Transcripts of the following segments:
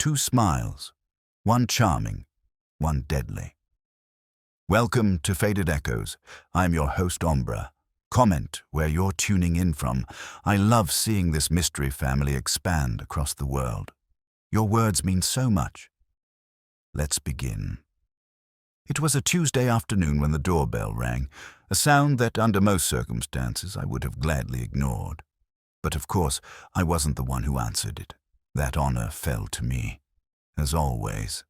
two smiles, one charming, one deadly. Welcome to Faded Echoes. I'm your host, Ombra. Comment where you're tuning in from. I love seeing this mystery family expand across the world. Your words mean so much. Let's begin. It was a Tuesday afternoon when the doorbell rang, a sound that under most circumstances I would have gladly ignored. But of course, I wasn't the one who answered it. That honor fell to me, as always.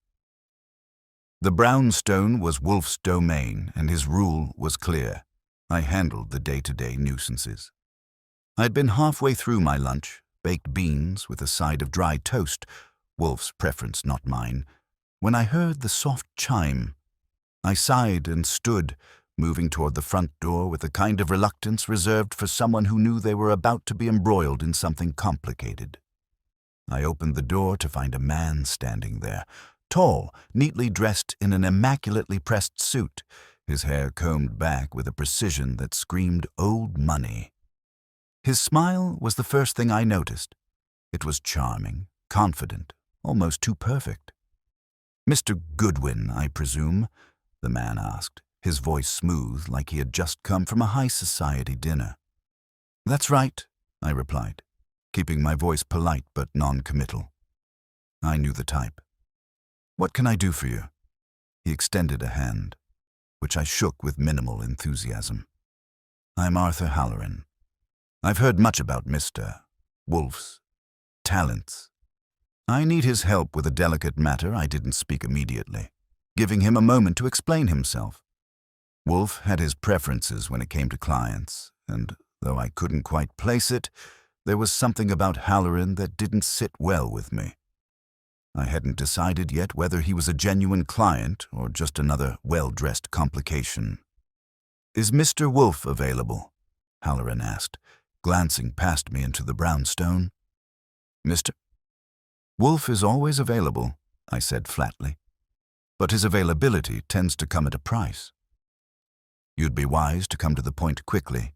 The brownstone was Wolfe's domain, and his rule was clear. I handled the day-to-day nuisances. I'd been halfway through my lunch, baked beans with a side of dry toast, Wolfe's preference, not mine, when I heard the soft chime. I sighed and stood, moving toward the front door with a kind of reluctance reserved for someone who knew they were about to be embroiled in something complicated. I opened the door to find a man standing there, tall, neatly dressed in an immaculately pressed suit, his hair combed back with a precision that screamed old money. His smile was the first thing I noticed. It was charming, confident, almost too perfect. "Mr. Goodwin, I presume?" the man asked, his voice smooth like he had just come from a high-society dinner. "That's right," I replied, keeping my voice polite but non-committal. I knew the type. "What can I do for you?" He extended a hand, which I shook with minimal enthusiasm. "I'm Arthur Halloran. I've heard much about Mr. Wolfe's talents. I need his help with a delicate matter." I didn't speak immediately, giving him a moment to explain himself. Wolfe had his preferences when it came to clients, and though I couldn't quite place it, there was something about Halloran that didn't sit well with me. I hadn't decided yet whether he was a genuine client or just another well-dressed complication. "Is Mr. Wolfe available?" Halloran asked, glancing past me into the brownstone. "Mr. Wolfe is always available," I said flatly, "but his availability tends to come at a price." "You'd be wise to come to the point quickly."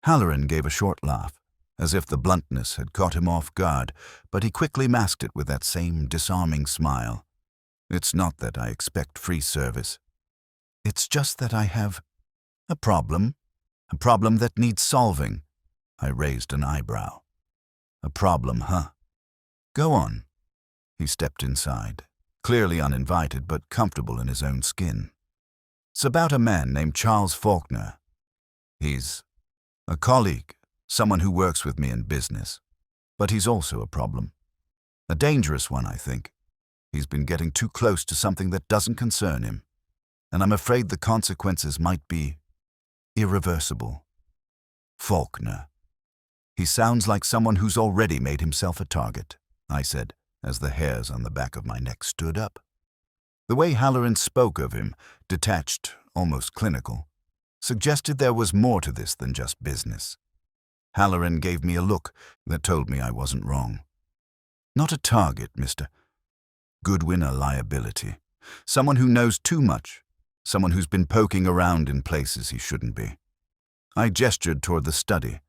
Halloran gave a short laugh, as if the bluntness had caught him off guard, but he quickly masked it with that same disarming smile. "It's not that I expect free service. It's just that I have a problem that needs solving." I raised an eyebrow. "A problem, huh? Go on." He stepped inside, clearly uninvited but comfortable in his own skin. "It's about a man named Charles Faulkner. He's a colleague, someone who works with me in business. But he's also a problem. A dangerous one, I think. He's been getting too close to something that doesn't concern him, and I'm afraid the consequences might be irreversible. Faulkner. He sounds like someone who's already made himself a target," I said, as the hairs on the back of my neck stood up. The way Halloran spoke of him, detached, almost clinical, suggested there was more to this than just business. Halloran gave me a look that told me I wasn't wrong. "Not a target, Mr. Goodwin, a liability. Someone who knows too much, someone who's been poking around in places he shouldn't be." I gestured toward the study.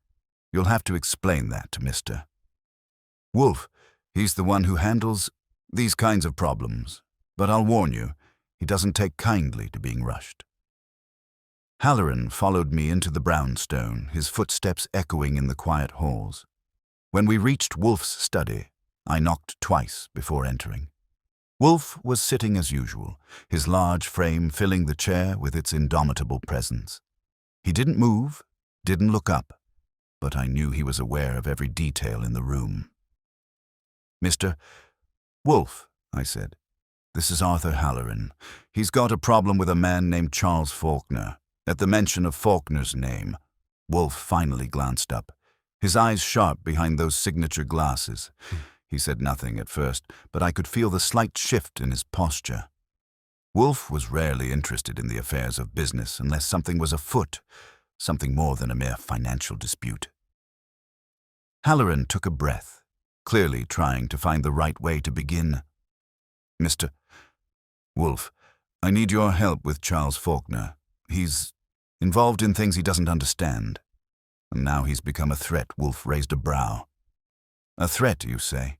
"You'll have to explain that to Mr. Wolfe. He's the one who handles these kinds of problems, but I'll warn you, he doesn't take kindly to being rushed." Halloran followed me into the brownstone, his footsteps echoing in the quiet halls. When we reached Wolfe's study, I knocked twice before entering. Wolfe was sitting as usual, his large frame filling the chair with its indomitable presence. He didn't move, didn't look up, but I knew he was aware of every detail in the room. "Mr. Wolfe," I said, "this is Arthur Halloran. He's got a problem with a man named Charles Faulkner." At the mention of Faulkner's name, Wolfe finally glanced up, his eyes sharp behind those signature glasses. He said nothing at first, but I could feel the slight shift in his posture. Wolfe was rarely interested in the affairs of business unless something was afoot, something more than a mere financial dispute. Halloran took a breath, clearly trying to find the right way to begin. "Mr. Wolfe, I need your help with Charles Faulkner. He's involved in things he doesn't understand. And now he's become a threat." Wolfe raised a brow. "A threat, you say?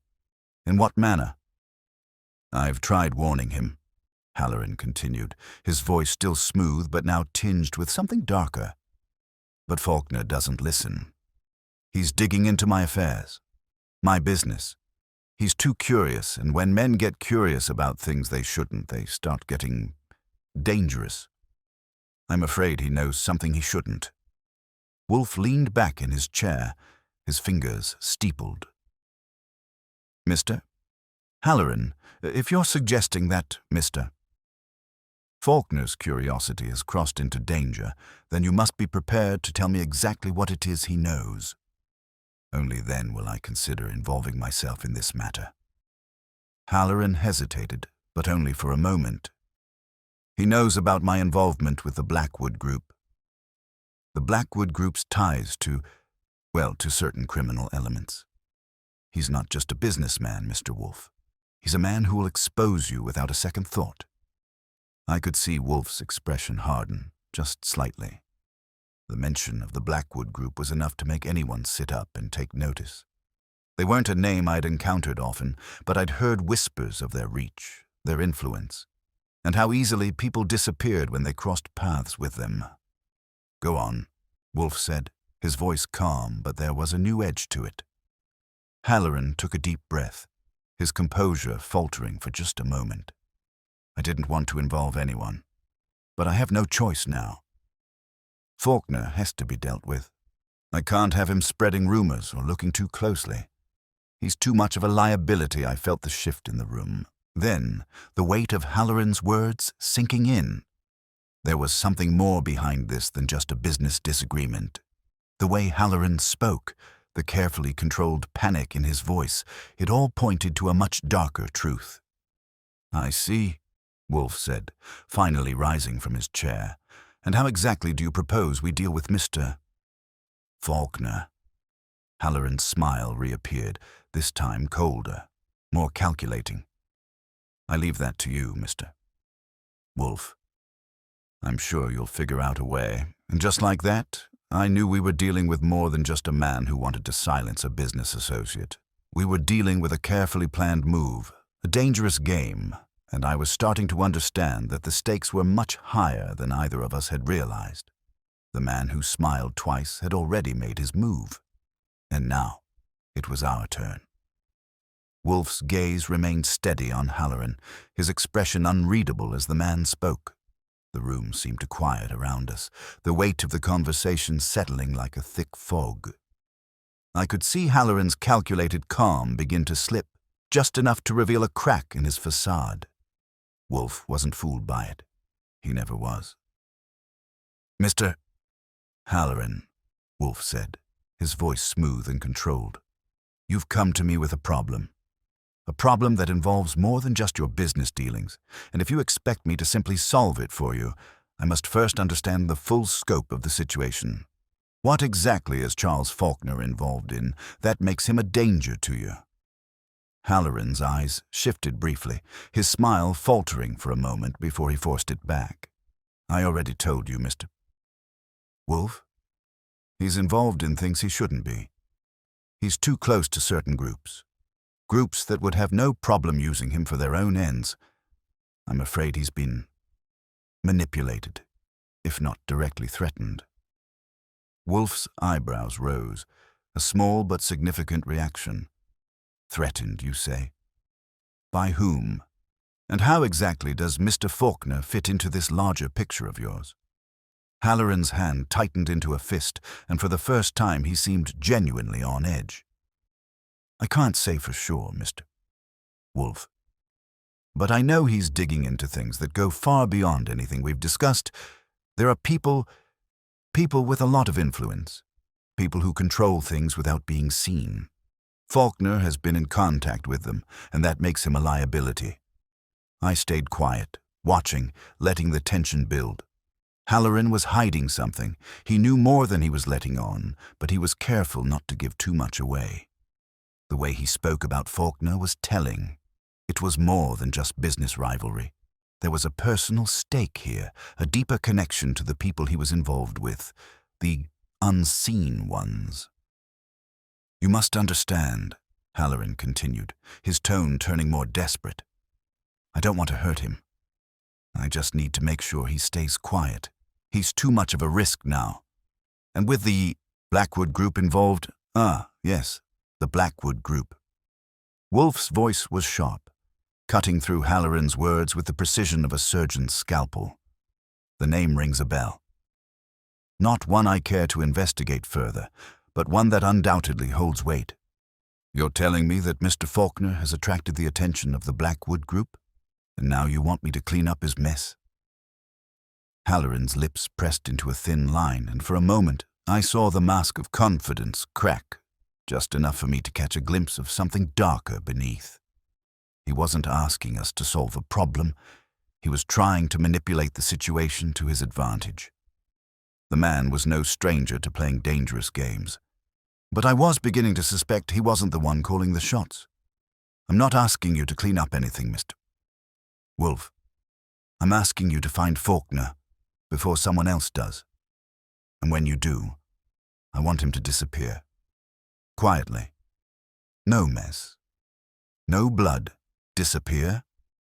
In what manner?" I've tried warning him, Halloran continued, his voice still smooth but now tinged with something darker. But Faulkner doesn't listen. He's digging into my affairs, my business. He's too curious, and when men get curious about things they shouldn't, they start getting dangerous. I'm afraid he knows something he shouldn't. Wolfe leaned back in his chair, his fingers steepled. Mister? Halloran, if you're suggesting that, Mister. Faulkner's curiosity has crossed into danger, then you must be prepared to tell me exactly what it is he knows. Only then will I consider involving myself in this matter. Halloran hesitated, but only for a moment. He knows about my involvement with the Blackwood Group. The Blackwood Group's ties to certain criminal elements. He's not just a businessman, Mr. Wolfe. He's a man who will expose you without a second thought. I could see Wolfe's expression harden, just slightly. The mention of the Blackwood Group was enough to make anyone sit up and take notice. They weren't a name I'd encountered often, but I'd heard whispers of their reach, their influence, and how easily people disappeared when they crossed paths with them. Go on, Wolfe said, his voice calm, but there was a new edge to it. Halloran took a deep breath, his composure faltering for just a moment. I didn't want to involve anyone, but I have no choice now. Faulkner has to be dealt with. I can't have him spreading rumors or looking too closely. He's too much of a liability. I felt the shift in the room. Then, the weight of Halloran's words sinking in. There was something more behind this than just a business disagreement. The way Halloran spoke, the carefully controlled panic in his voice, it all pointed to a much darker truth. I see, Wolfe said, finally rising from his chair. And how exactly do you propose we deal with Mr. Faulkner? Halloran's smile reappeared, this time colder, more calculating. I leave that to you, Mr. Wolfe. I'm sure you'll figure out a way. And just like that, I knew we were dealing with more than just a man who wanted to silence a business associate. We were dealing with a carefully planned move, a dangerous game, and I was starting to understand that the stakes were much higher than either of us had realized. The man who smiled twice had already made his move, and now it was our turn. Wolfe's gaze remained steady on Halloran, his expression unreadable as the man spoke. The room seemed to quiet around us, the weight of the conversation settling like a thick fog. I could see Halloran's calculated calm begin to slip, just enough to reveal a crack in his facade. Wolfe wasn't fooled by it. He never was. Mr. Halloran, Wolfe said, his voice smooth and controlled. You've come to me with a problem that involves more than just your business dealings, and if you expect me to simply solve it for you, I must first understand the full scope of the situation. What exactly is Charles Faulkner involved in that makes him a danger to you? Halloran's eyes shifted briefly, his smile faltering for a moment before he forced it back. I already told you, Mr. Wolfe. He's involved in things he shouldn't be. He's too close to certain groups that would have no problem using him for their own ends. I'm afraid he's been manipulated, if not directly threatened. Wolfe's eyebrows rose, a small but significant reaction. Threatened, you say? By whom? And how exactly does Mr. Faulkner fit into this larger picture of yours? Halloran's hand tightened into a fist, and for the first time he seemed genuinely on edge. I can't say for sure, Mr. Wolfe. But I know he's digging into things that go far beyond anything we've discussed. There are people with a lot of influence, people who control things without being seen. Faulkner has been in contact with them, and that makes him a liability. I stayed quiet, watching, letting the tension build. Halloran was hiding something. He knew more than he was letting on, but he was careful not to give too much away. The way he spoke about Faulkner was telling. It was more than just business rivalry. There was a personal stake here, a deeper connection to the people he was involved with, the unseen ones. You must understand, Halloran continued, his tone turning more desperate. I don't want to hurt him. I just need to make sure he stays quiet. He's too much of a risk now. And with the Blackwood Group involved, yes, the Blackwood Group. Wolfe's voice was sharp, cutting through Halloran's words with the precision of a surgeon's scalpel. The name rings a bell. Not one I care to investigate further, but one that undoubtedly holds weight. You're telling me that Mr. Faulkner has attracted the attention of the Blackwood Group, and now you want me to clean up his mess? Halloran's lips pressed into a thin line, and for a moment I saw the mask of confidence crack, just enough for me to catch a glimpse of something darker beneath. He wasn't asking us to solve a problem. He was trying to manipulate the situation to his advantage. The man was no stranger to playing dangerous games, but I was beginning to suspect he wasn't the one calling the shots. I'm not asking you to clean up anything, Mr. Wolfe. I'm asking you to find Faulkner before someone else does. And when you do, I want him to disappear. Quietly. No mess. No blood. Disappear?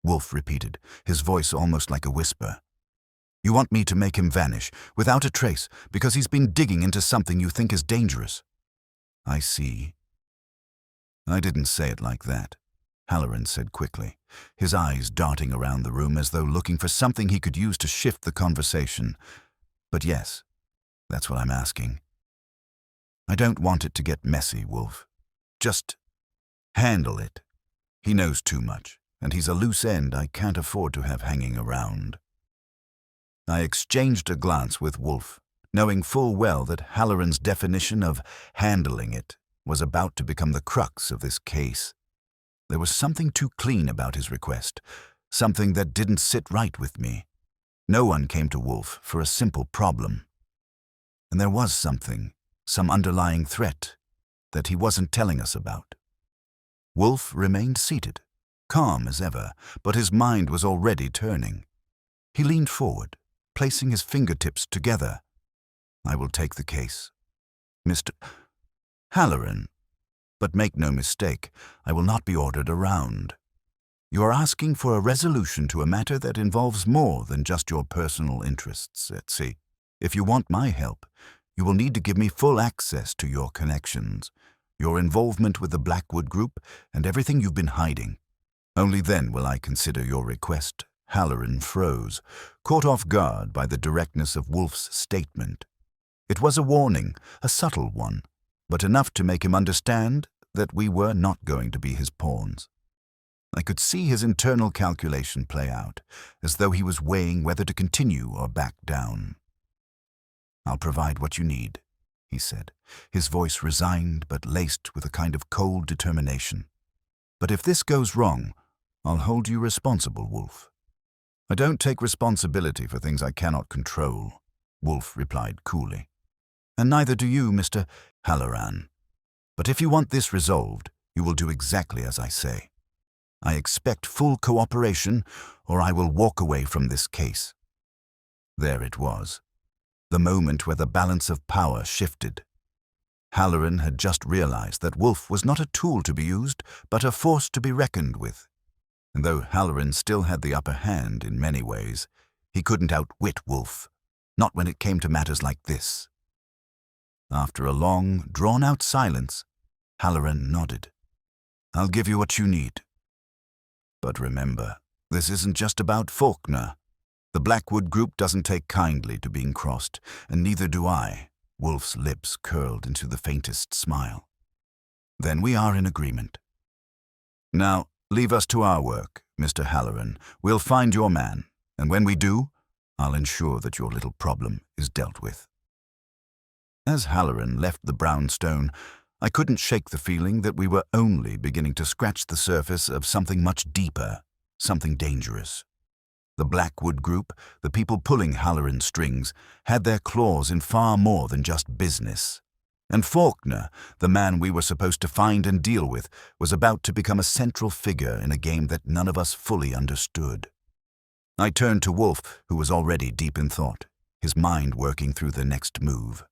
Wolfe repeated, his voice almost like a whisper. You want me to make him vanish, without a trace, because he's been digging into something you think is dangerous. I see. I didn't say it like that, Halloran said quickly, his eyes darting around the room as though looking for something he could use to shift the conversation. But yes, that's what I'm asking. I don't want it to get messy, Wolfe. Just handle it. He knows too much, and he's a loose end I can't afford to have hanging around. I exchanged a glance with Wolfe, knowing full well that Halloran's definition of handling it was about to become the crux of this case. There was something too clean about his request, something that didn't sit right with me. No one came to Wolfe for a simple problem. And there was something, some underlying threat, that he wasn't telling us about. Wolfe remained seated, calm as ever, but his mind was already turning. He leaned forward, placing his fingertips together. I will take the case. Mr. Halloran. But make no mistake, I will not be ordered around. You are asking for a resolution to a matter that involves more than just your personal interests at sea. If you want my help, you will need to give me full access to your connections, your involvement with the Blackwood Group, and everything you've been hiding. Only then will I consider your request. Halloran froze, caught off guard by the directness of Wolfe's statement. It was a warning, a subtle one, but enough to make him understand that we were not going to be his pawns. I could see his internal calculation play out, as though he was weighing whether to continue or back down. I'll provide what you need, he said, his voice resigned but laced with a kind of cold determination. But if this goes wrong, I'll hold you responsible, Wolfe. I don't take responsibility for things I cannot control, Wolfe replied coolly. And neither do you, Mr. Halloran. But if you want this resolved, you will do exactly as I say. I expect full cooperation, or I will walk away from this case. There it was, the moment where the balance of power shifted. Halloran had just realized that Wolfe was not a tool to be used, but a force to be reckoned with. And though Halloran still had the upper hand in many ways, he couldn't outwit Wolfe, not when it came to matters like this. After a long, drawn-out silence, Halloran nodded. I'll give you what you need. But remember, this isn't just about Faulkner. The Blackwood Group doesn't take kindly to being crossed, and neither do I. Wolfe's lips curled into the faintest smile. Then we are in agreement. Now, leave us to our work, Mr. Halloran. We'll find your man, and when we do, I'll ensure that your little problem is dealt with. As Halloran left the brownstone, I couldn't shake the feeling that we were only beginning to scratch the surface of something much deeper, something dangerous. The Blackwood Group, the people pulling Halloran's strings, had their claws in far more than just business. And Faulkner, the man we were supposed to find and deal with, was about to become a central figure in a game that none of us fully understood. I turned to Wolfe, who was already deep in thought, his mind working through the next move.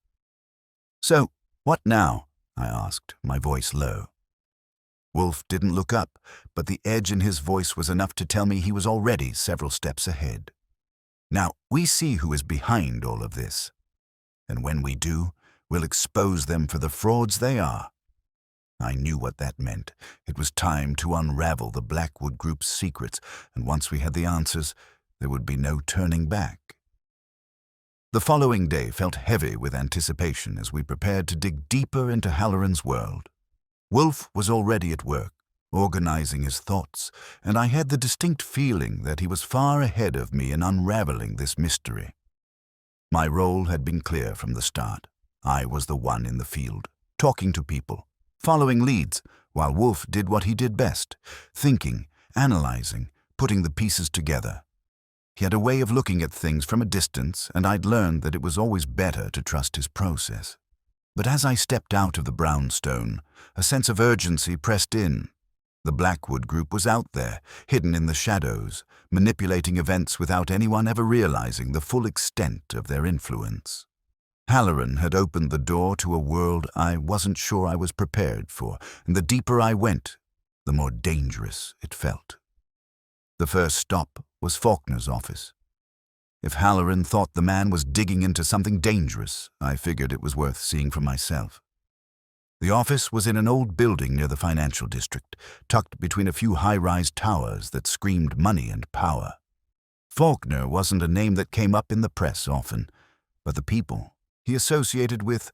So, what now? I asked, my voice low. Wolfe didn't look up, but the edge in his voice was enough to tell me he was already several steps ahead. Now, we see who is behind all of this. And when we do, we'll expose them for the frauds they are. I knew what that meant. It was time to unravel the Blackwood Group's secrets, and once we had the answers, there would be no turning back. The following day felt heavy with anticipation as we prepared to dig deeper into Halloran's world. Wolfe was already at work, organizing his thoughts, and I had the distinct feeling that he was far ahead of me in unraveling this mystery. My role had been clear from the start. I was the one in the field, talking to people, following leads, while Wolfe did what he did best, thinking, analyzing, putting the pieces together. He had a way of looking at things from a distance, and I'd learned that it was always better to trust his process. But as I stepped out of the brownstone, a sense of urgency pressed in. The Blackwood Group was out there, hidden in the shadows, manipulating events without anyone ever realizing the full extent of their influence. Halloran had opened the door to a world I wasn't sure I was prepared for, and the deeper I went, the more dangerous it felt. The first stop was Faulkner's office. If Halloran thought the man was digging into something dangerous, I figured it was worth seeing for myself. The office was in an old building near the financial district, tucked between a few high-rise towers that screamed money and power. Faulkner wasn't a name that came up in the press often, but the people he associated with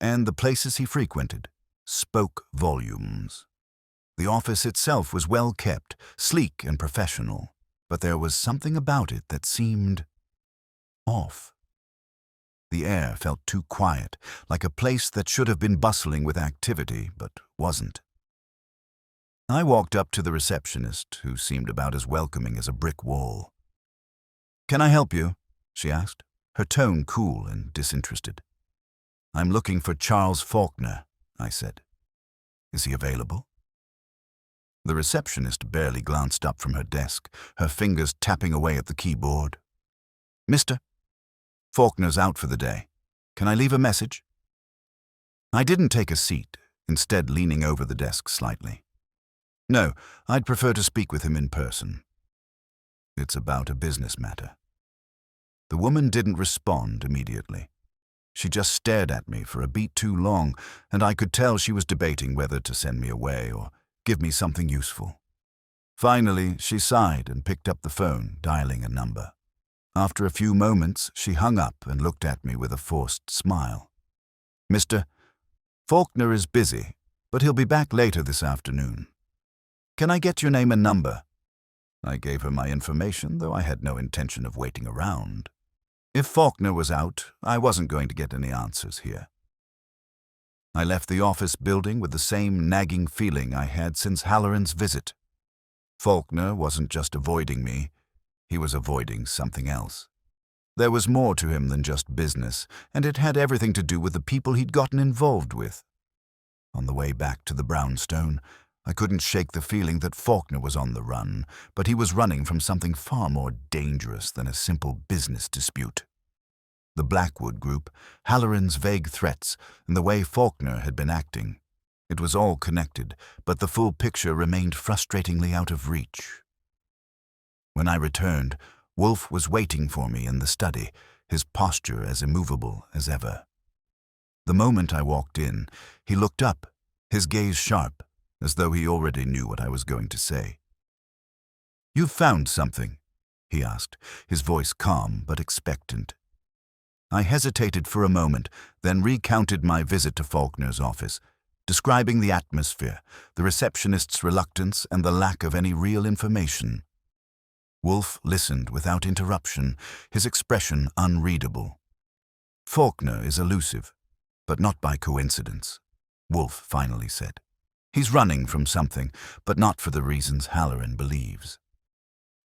and the places he frequented spoke volumes. The office itself was well kept, sleek and professional, but there was something about it that seemed off. The air felt too quiet, like a place that should have been bustling with activity, but wasn't. I walked up to the receptionist, who seemed about as welcoming as a brick wall. "Can I help you?" she asked, her tone cool and disinterested. "I'm looking for Charles Faulkner," I said. "Is he available?" The receptionist barely glanced up from her desk, her fingers tapping away at the keyboard. "Mr. Faulkner's out for the day. Can I leave a message?" I didn't take a seat, instead leaning over the desk slightly. "No, I'd prefer to speak with him in person. It's about a business matter." The woman didn't respond immediately. She just stared at me for a beat too long, and I could tell she was debating whether to send me away or give me something useful. Finally, she sighed and picked up the phone, dialing a number. After a few moments, she hung up and looked at me with a forced smile. "Mr. Faulkner is busy, but he'll be back later this afternoon. Can I get your name and number?" I gave her my information, though I had no intention of waiting around. If Faulkner was out, I wasn't going to get any answers here. I left the office building with the same nagging feeling I had since Halloran's visit. Faulkner wasn't just avoiding me, he was avoiding something else. There was more to him than just business, and it had everything to do with the people he'd gotten involved with. On the way back to the brownstone, I couldn't shake the feeling that Faulkner was on the run, but he was running from something far more dangerous than a simple business dispute. The Blackwood Group, Halloran's vague threats, and the way Faulkner had been acting. It was all connected, but the full picture remained frustratingly out of reach. When I returned, Wolfe was waiting for me in the study, his posture as immovable as ever. The moment I walked in, he looked up, his gaze sharp, as though he already knew what I was going to say. "You've found something?" he asked, his voice calm but expectant. I hesitated for a moment, then recounted my visit to Faulkner's office, describing the atmosphere, the receptionist's reluctance, and the lack of any real information. Wolfe listened without interruption, his expression unreadable. "Faulkner is elusive, but not by coincidence," Wolfe finally said. "He's running from something, but not for the reasons Halloran believes.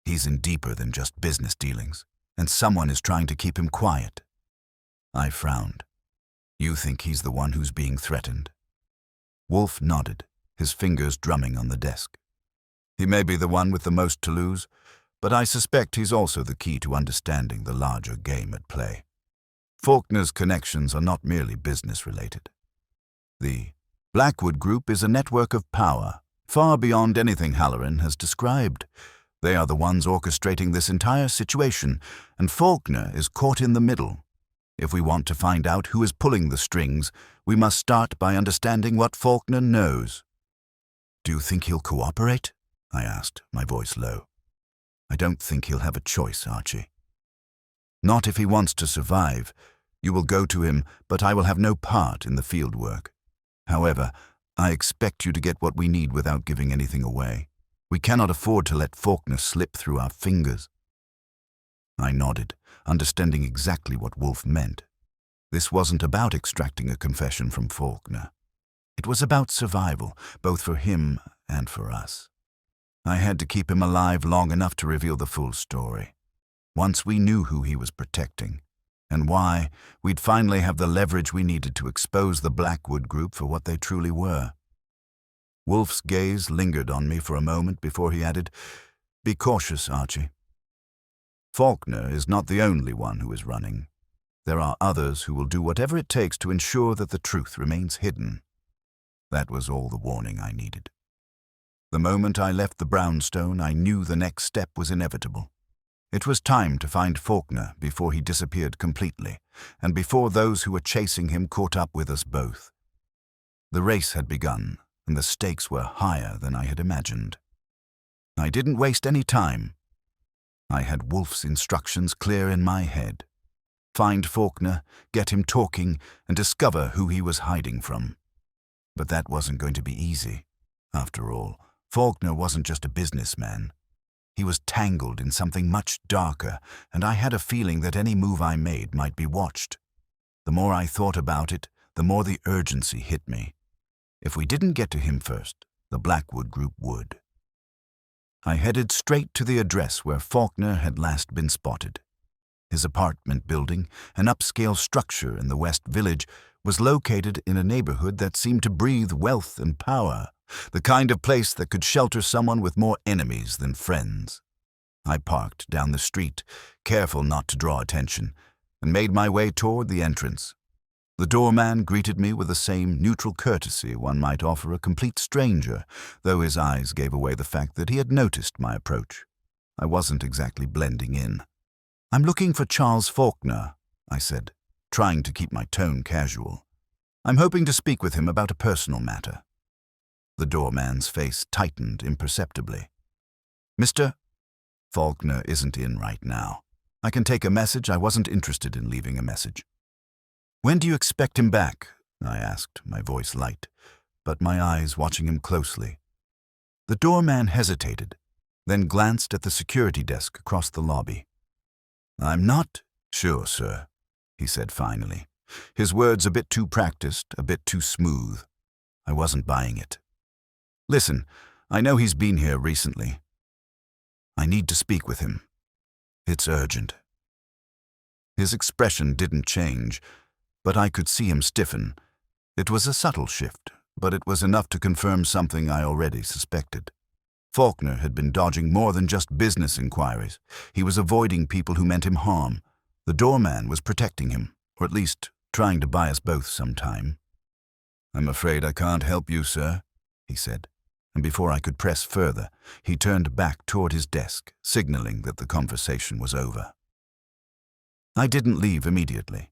He's in deeper than just business dealings, and someone is trying to keep him quiet." I frowned. "You think he's the one who's being threatened?" Wolfe nodded, his fingers drumming on the desk. "He may be the one with the most to lose, but I suspect he's also the key to understanding the larger game at play. Faulkner's connections are not merely business-related. The Blackwood Group is a network of power, far beyond anything Halloran has described. They are the ones orchestrating this entire situation, and Faulkner is caught in the middle. If we want to find out who is pulling the strings, we must start by understanding what Faulkner knows. "Do you think he'll cooperate?" I asked, my voice low. "I don't think he'll have a choice, Archie. Not if he wants to survive. You will go to him, but I will have no part in the field work. However, I expect you to get what we need without giving anything away. We cannot afford to let Faulkner slip through our fingers." I nodded, understanding exactly what Wolfe meant. This wasn't about extracting a confession from Faulkner. It was about survival, both for him and for us. I had to keep him alive long enough to reveal the full story. Once we knew who he was protecting, and why, we'd finally have the leverage we needed to expose the Blackwood Group for what they truly were. Wolfe's gaze lingered on me for a moment before he added, "Be cautious, Archie. Faulkner is not the only one who is running. There are others who will do whatever it takes to ensure that the truth remains hidden." That was all the warning I needed. The moment I left the brownstone, I knew the next step was inevitable. It was time to find Faulkner before he disappeared completely, and before those who were chasing him caught up with us both. The race had begun, and the stakes were higher than I had imagined. I didn't waste any time. I had Wolfe's instructions clear in my head. Find Faulkner, get him talking, and discover who he was hiding from. But that wasn't going to be easy. After all, Faulkner wasn't just a businessman. He was tangled in something much darker, and I had a feeling that any move I made might be watched. The more I thought about it, the more the urgency hit me. If we didn't get to him first, the Blackwood Group would. I headed straight to the address where Faulkner had last been spotted. His apartment building, an upscale structure in the West Village, was located in a neighborhood that seemed to breathe wealth and power, the kind of place that could shelter someone with more enemies than friends. I parked down the street, careful not to draw attention, and made my way toward the entrance. The doorman greeted me with the same neutral courtesy one might offer a complete stranger, though his eyes gave away the fact that he had noticed my approach. I wasn't exactly blending in. "I'm looking for Charles Faulkner," I said, trying to keep my tone casual. "I'm hoping to speak with him about a personal matter." The doorman's face tightened imperceptibly. "Mr. Faulkner isn't in right now. I can take a message. I wasn't interested in leaving a message." "When do you expect him back?" I asked, my voice light, but my eyes watching him closely. The doorman hesitated, then glanced at the security desk across the lobby. "I'm not sure, sir," he said finally, his words a bit too practiced, a bit too smooth. I wasn't buying it. "Listen, I know he's been here recently. I need to speak with him. It's urgent." His expression didn't change, but I could see him stiffen. It was a subtle shift, but it was enough to confirm something I already suspected. Faulkner had been dodging more than just business inquiries. He was avoiding people who meant him harm. The doorman was protecting him, or at least trying to buy us both some time. "I'm afraid I can't help you, sir," he said, and before I could press further, he turned back toward his desk, signaling that the conversation was over. I didn't leave immediately.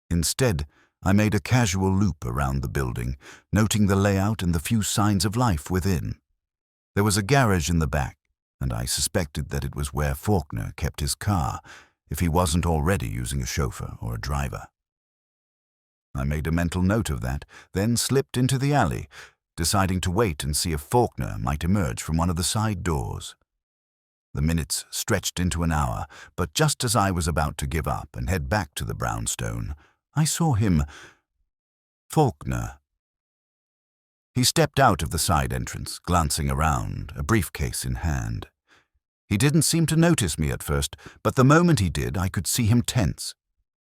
Instead, I made a casual loop around the building, noting the layout and the few signs of life within. There was a garage in the back, and I suspected that it was where Faulkner kept his car, if he wasn't already using a chauffeur or a driver. I made a mental note of that, then slipped into the alley, deciding to wait and see if Faulkner might emerge from one of the side doors. The minutes stretched into an hour, but just as I was about to give up and head back to the brownstone, I saw him. Faulkner. He stepped out of the side entrance, glancing around, a briefcase in hand. He didn't seem to notice me at first, but the moment he did, I could see him tense.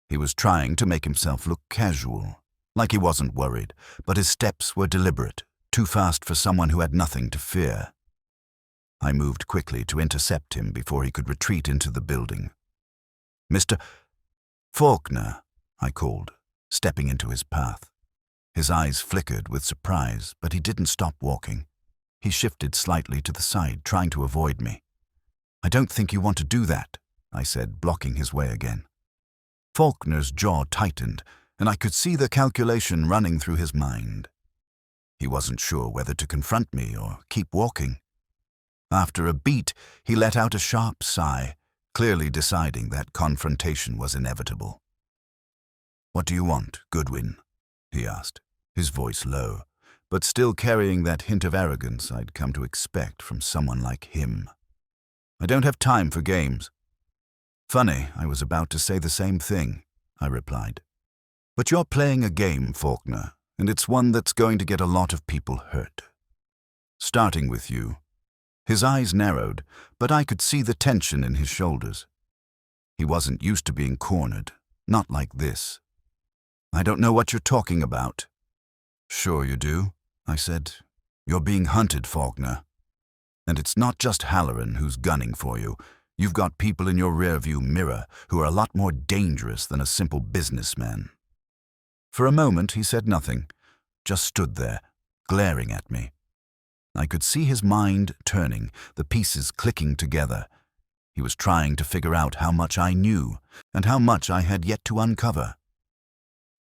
He was trying to make himself look casual, like he wasn't worried, but his steps were deliberate, too fast for someone who had nothing to fear. I moved quickly to intercept him before he could retreat into the building. "Mr. Faulkner," I called, stepping into his path. His eyes flickered with surprise, but he didn't stop walking. He shifted slightly to the side, trying to avoid me. "I don't think you want to do that," I said, blocking his way again. Faulkner's jaw tightened, and I could see the calculation running through his mind. He wasn't sure whether to confront me or keep walking. After a beat, he let out a sharp sigh, clearly deciding that confrontation was inevitable. "What do you want, Goodwin?" he asked, his voice low, but still carrying that hint of arrogance I'd come to expect from someone like him. "I don't have time for games." "Funny, I was about to say the same thing," I replied. "But you're playing a game, Faulkner, and it's one that's going to get a lot of people hurt. Starting with you." His eyes narrowed, but I could see the tension in his shoulders. He wasn't used to being cornered, not like this. "I don't know what you're talking about." "Sure you do," I said. "You're being hunted, Faulkner. And it's not just Halloran who's gunning for you. You've got people in your rearview mirror who are a lot more dangerous than a simple businessman." For a moment he said nothing, just stood there, glaring at me. I could see his mind turning, the pieces clicking together. He was trying to figure out how much I knew and how much I had yet to uncover.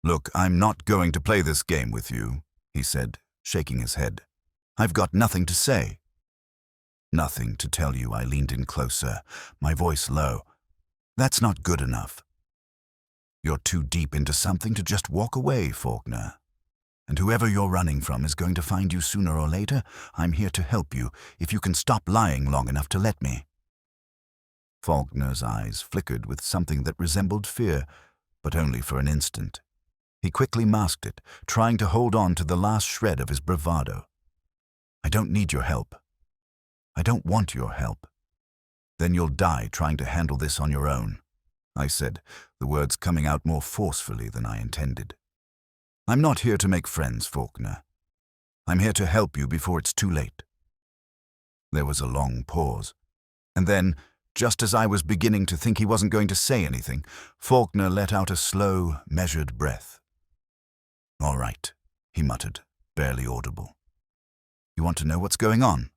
"Look, I'm not going to play this game with you," he said, shaking his head. "I've got nothing to say." "Nothing to tell you." I leaned in closer, my voice low. "That's not good enough. You're too deep into something to just walk away, Faulkner. And whoever you're running from is going to find you sooner or later. I'm here to help you, if you can stop lying long enough to let me." Faulkner's eyes flickered with something that resembled fear, but only for an instant. He quickly masked it, trying to hold on to the last shred of his bravado. "I don't need your help. I don't want your help. Then you'll die trying to handle this on your own," I said, the words coming out more forcefully than I intended. "I'm not here to make friends, Faulkner. I'm here to help you before it's too late." There was a long pause, and then, just as I was beginning to think he wasn't going to say anything, Faulkner let out a slow, measured breath. "All right," he muttered, barely audible. "You want to know what's going on?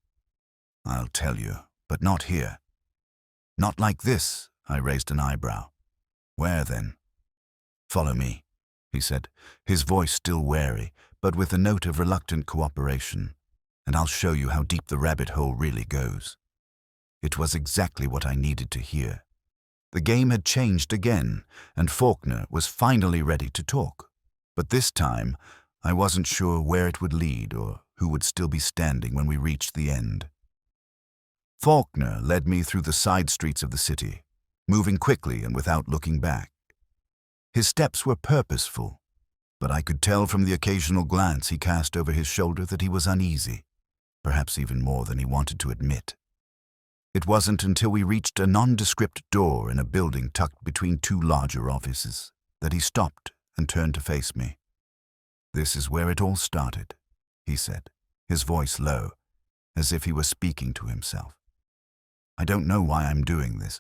I'll tell you, but not here." "Not like this," I raised an eyebrow. "Where then?" "Follow me," he said, his voice still wary, but with a note of reluctant cooperation, "and I'll show you how deep the rabbit hole really goes." It was exactly what I needed to hear. The game had changed again, and Faulkner was finally ready to talk. But this time, I wasn't sure where it would lead or who would still be standing when we reached the end. Faulkner led me through the side streets of the city, moving quickly and without looking back. His steps were purposeful, but I could tell from the occasional glance he cast over his shoulder that he was uneasy, perhaps even more than he wanted to admit. It wasn't until we reached a nondescript door in a building tucked between two larger offices that he stopped and turned to face me. "This is where it all started," he said, his voice low, as if he were speaking to himself. "I don't know why I'm doing this,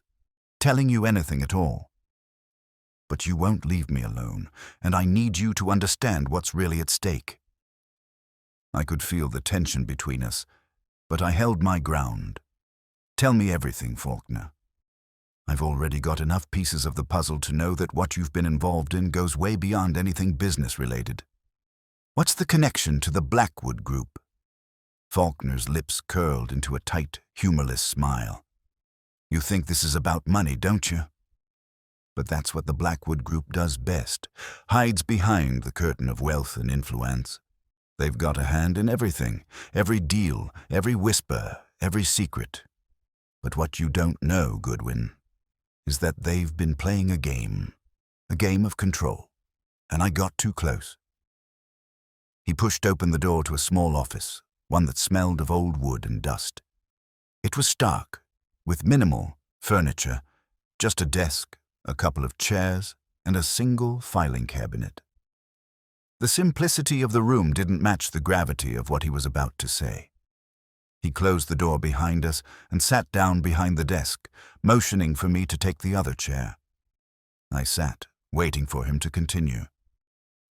telling you anything at all. But you won't leave me alone, and I need you to understand what's really at stake." I could feel the tension between us, but I held my ground. "Tell me everything, Faulkner. I've already got enough pieces of the puzzle to know that what you've been involved in goes way beyond anything business-related. What's the connection to the Blackwood Group?" Faulkner's lips curled into a tight, humorless smile. "You think this is about money, don't you? But that's what the Blackwood Group does best, hides behind the curtain of wealth and influence. They've got a hand in everything, every deal, every whisper, every secret. But what you don't know, Goodwin, is that they've been playing a game of control, and I got too close." He pushed open the door to a small office, one that smelled of old wood and dust. It was stark, with minimal furniture, just a desk, a couple of chairs, and a single filing cabinet. The simplicity of the room didn't match the gravity of what he was about to say. He closed the door behind us and sat down behind the desk, motioning for me to take the other chair. I sat, waiting for him to continue.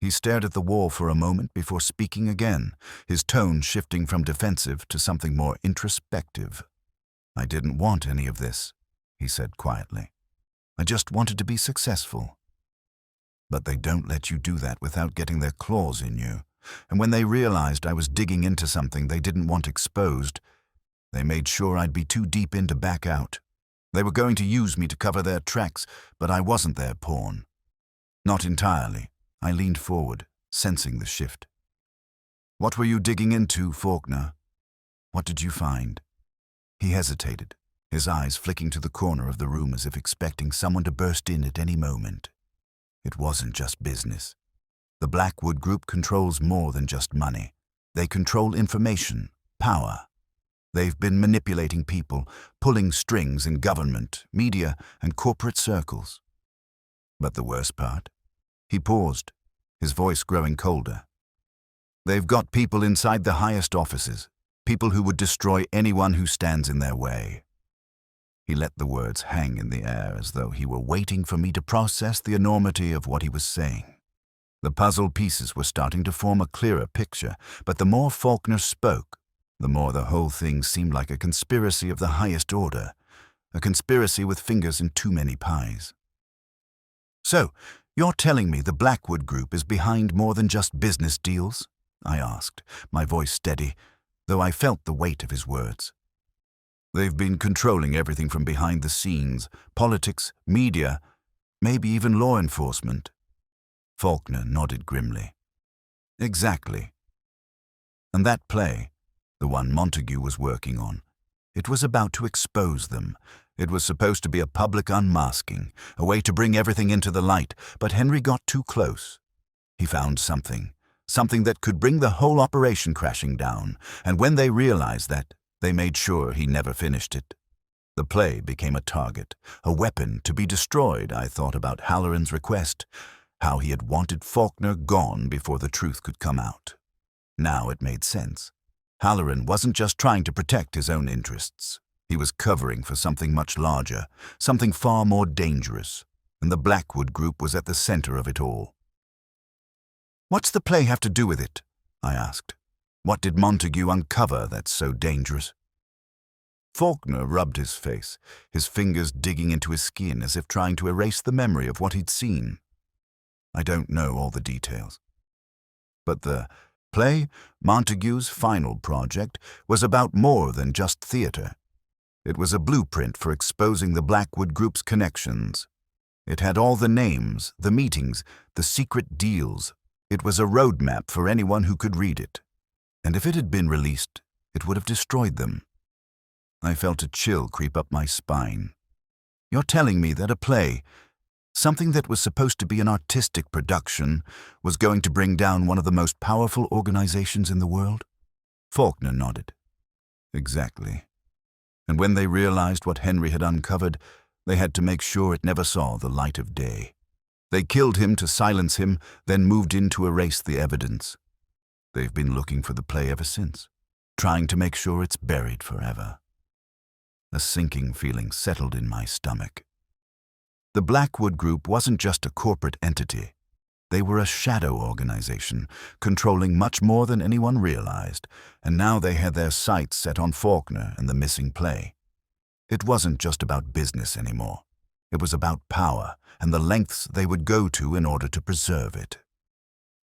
He stared at the wall for a moment before speaking again, his tone shifting from defensive to something more introspective. "I didn't want any of this," he said quietly. "I just wanted to be successful." "But they don't let you do that without getting their claws in you. And when they realized I was digging into something they didn't want exposed, they made sure I'd be too deep in to back out. They were going to use me to cover their tracks, but I wasn't their pawn." "Not entirely." I leaned forward, sensing the shift. "What were you digging into, Faulkner? What did you find?" He hesitated, his eyes flicking to the corner of the room as if expecting someone to burst in at any moment. It wasn't just business. The Blackwood Group controls more than just money. They control information, power. They've been manipulating people, pulling strings in government, media, and corporate circles. But the worst part? He paused, his voice growing colder. "They've got people inside the highest offices, people who would destroy anyone who stands in their way." He let the words hang in the air as though he were waiting for me to process the enormity of what he was saying. The puzzle pieces were starting to form a clearer picture, but the more Faulkner spoke, the more the whole thing seemed like a conspiracy of the highest order, a conspiracy with fingers in too many pies. "So, you're telling me the Blackwood Group is behind more than just business deals?" I asked, my voice steady, though I felt the weight of his words. "They've been controlling everything from behind the scenes, politics, media, maybe even law enforcement." Faulkner nodded grimly. "Exactly. And that play, the one Montague was working on, it was about to expose them. It was supposed to be a public unmasking, a way to bring everything into the light, but Henry got too close. He found something that could bring the whole operation crashing down, and when they realized that, they made sure he never finished it. The play became a target, a weapon to be destroyed. I thought about Halloran's request, how he had wanted Faulkner gone before the truth could come out. Now it made sense. Halloran wasn't just trying to protect his own interests. He was covering for something much larger, something far more dangerous, and the Blackwood Group was at the center of it all. "What's the play have to do with it?" I asked. "What did Montague uncover that's so dangerous?" Faulkner rubbed his face, his fingers digging into his skin as if trying to erase the memory of what he'd seen. "I don't know all the details. But the play, Montague's final project, was about more than just theater. It was a blueprint for exposing the Blackwood Group's connections. It had all the names, the meetings, the secret deals. It was a roadmap for anyone who could read it. And if it had been released, it would have destroyed them." I felt a chill creep up my spine. "You're telling me that a play, something that was supposed to be an artistic production, was going to bring down one of the most powerful organizations in the world?" Faulkner nodded. "Exactly. And when they realized what Henry had uncovered, they had to make sure it never saw the light of day. They killed him to silence him, then moved in to erase the evidence. They've been looking for the play ever since, trying to make sure it's buried forever." A sinking feeling settled in my stomach. The Blackwood Group wasn't just a corporate entity. They were a shadow organization, controlling much more than anyone realized, and now they had their sights set on Faulkner and the missing play. It wasn't just about business anymore. It was about power and the lengths they would go to in order to preserve it.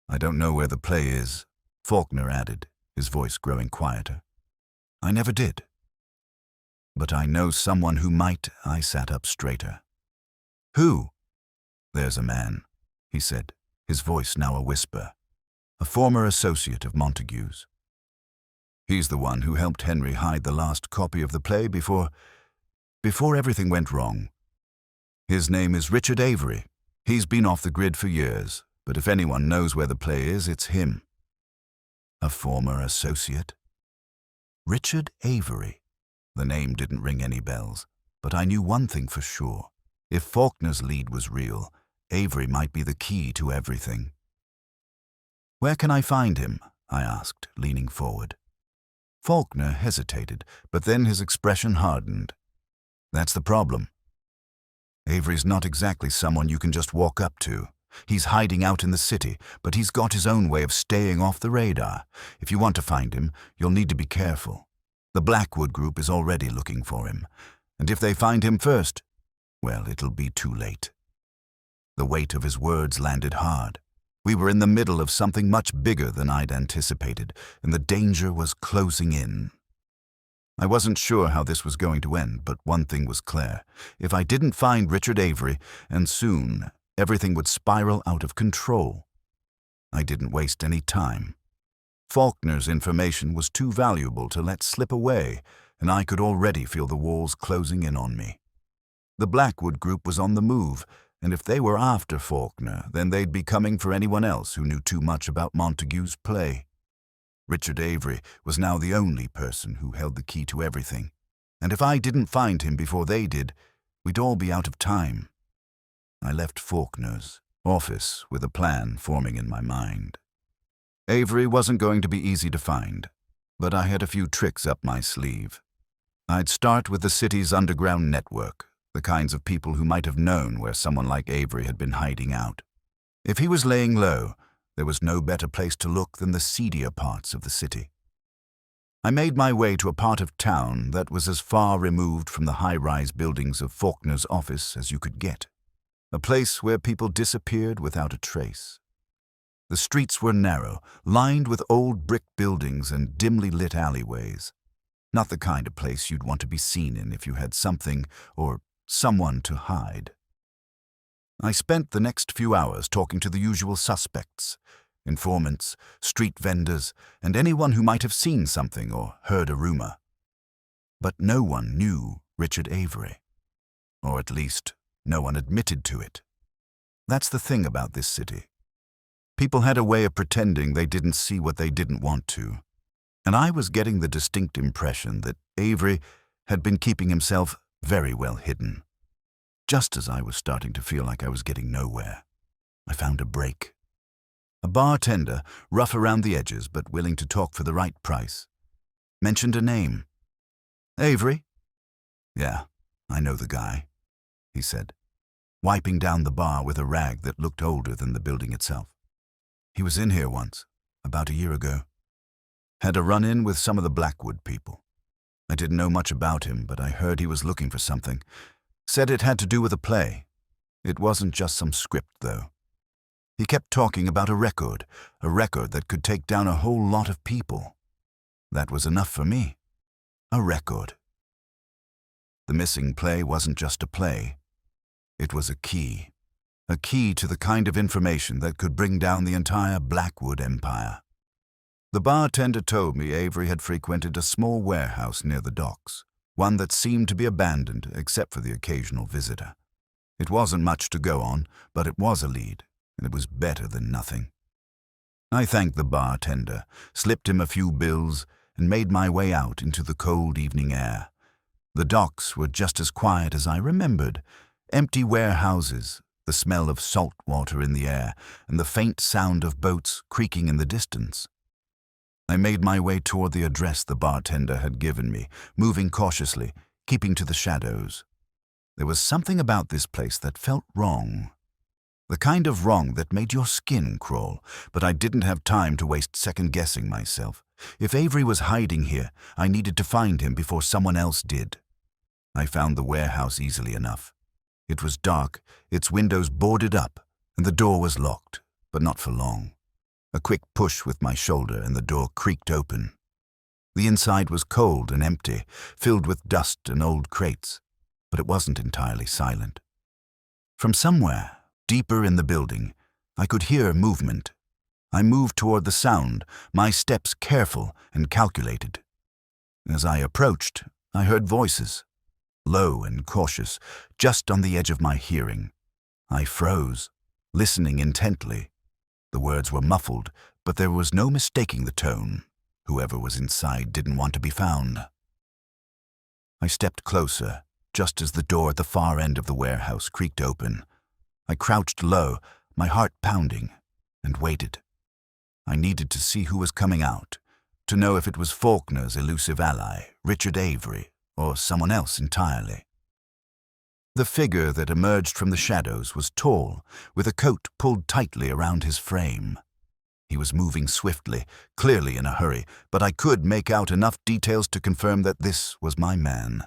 "I don't know where the play is," Faulkner added, his voice growing quieter. "I never did. But I know someone who might." I sat up straighter. "Who?" "There's a man," he said, his voice now a whisper. "A former associate of Montague's. He's the one who helped Henry hide the last copy of the play before everything went wrong. His name is Richard Avery. He's been off the grid for years, but if anyone knows where the play is, it's him." A former associate? Richard Avery. The name didn't ring any bells, but I knew one thing for sure. If Faulkner's lead was real, Avery might be the key to everything. "Where can I find him?" I asked, leaning forward. Faulkner hesitated, but then his expression hardened. "That's the problem. Avery's not exactly someone you can just walk up to. He's hiding out in the city, but he's got his own way of staying off the radar. If you want to find him, you'll need to be careful. The Blackwood Group is already looking for him, and if they find him first, well, it'll be too late." The weight of his words landed hard. We were in the middle of something much bigger than I'd anticipated, and the danger was closing in. I wasn't sure how this was going to end, but one thing was clear. If I didn't find Richard Avery, and soon, everything would spiral out of control. I didn't waste any time. Faulkner's information was too valuable to let slip away, and I could already feel the walls closing in on me. The Blackwood Group was on the move, and if they were after Faulkner, then they'd be coming for anyone else who knew too much about Montague's play. Richard Avery was now the only person who held the key to everything, and if I didn't find him before they did, we'd all be out of time. I left Faulkner's office with a plan forming in my mind. Avery wasn't going to be easy to find, but I had a few tricks up my sleeve. I'd start with the city's underground network, the kinds of people who might have known where someone like Avery had been hiding out. If he was laying low, there was no better place to look than the seedier parts of the city. I made my way to a part of town that was as far removed from the high-rise buildings of Faulkner's office as you could get, a place where people disappeared without a trace. The streets were narrow, lined with old brick buildings and dimly lit alleyways. Not the kind of place you'd want to be seen in if you had something or someone to hide. I spent the next few hours talking to the usual suspects, informants, street vendors, and anyone who might have seen something or heard a rumor. But no one knew Richard Avery, or at least no one admitted to it. That's the thing about this city. People had a way of pretending they didn't see what they didn't want to, and I was getting the distinct impression that Avery had been keeping himself very well hidden. Just as I was starting to feel like I was getting nowhere, I found a break. A bartender, rough around the edges but willing to talk for the right price, mentioned a name. "Avery?" "Yeah, I know the guy," he said, wiping down the bar with a rag that looked older than the building itself. "He was in here once, about a year ago. Had a run-in with some of the Blackwood people. I didn't know much about him, but I heard he was looking for something. Said it had to do with a play. It wasn't just some script, though. He kept talking about a record that could take down a whole lot of people. That was enough for me. A record. The missing play wasn't just a play. It was a key to the kind of information that could bring down the entire Blackwood empire. The bartender told me Avery had frequented a small warehouse near the docks, one that seemed to be abandoned except for the occasional visitor. It wasn't much to go on, but it was a lead, and it was better than nothing. I thanked the bartender, slipped him a few bills, and made my way out into the cold evening air. The docks were just as quiet as I remembered. Empty warehouses, the smell of salt water in the air, and the faint sound of boats creaking in the distance. I made my way toward the address the bartender had given me, moving cautiously, keeping to the shadows. There was something about this place that felt wrong. The kind of wrong that made your skin crawl, but I didn't have time to waste second-guessing myself. If Avery was hiding here, I needed to find him before someone else did. I found the warehouse easily enough. It was dark, its windows boarded up, and the door was locked, but not for long. A quick push with my shoulder and the door creaked open. The inside was cold and empty, filled with dust and old crates, but it wasn't entirely silent. From somewhere, deeper in the building, I could hear movement. I moved toward the sound, my steps careful and calculated. As I approached, I heard voices, low and cautious, just on the edge of my hearing. I froze, listening intently. The words were muffled, but there was no mistaking the tone. Whoever was inside didn't want to be found. I stepped closer, just as the door at the far end of the warehouse creaked open. I crouched low, my heart pounding, and waited. I needed to see who was coming out, to know if it was Faulkner's elusive ally, Richard Avery, or someone else entirely. The figure that emerged from the shadows was tall, with a coat pulled tightly around his frame. He was moving swiftly, clearly in a hurry, but I could make out enough details to confirm that this was my man.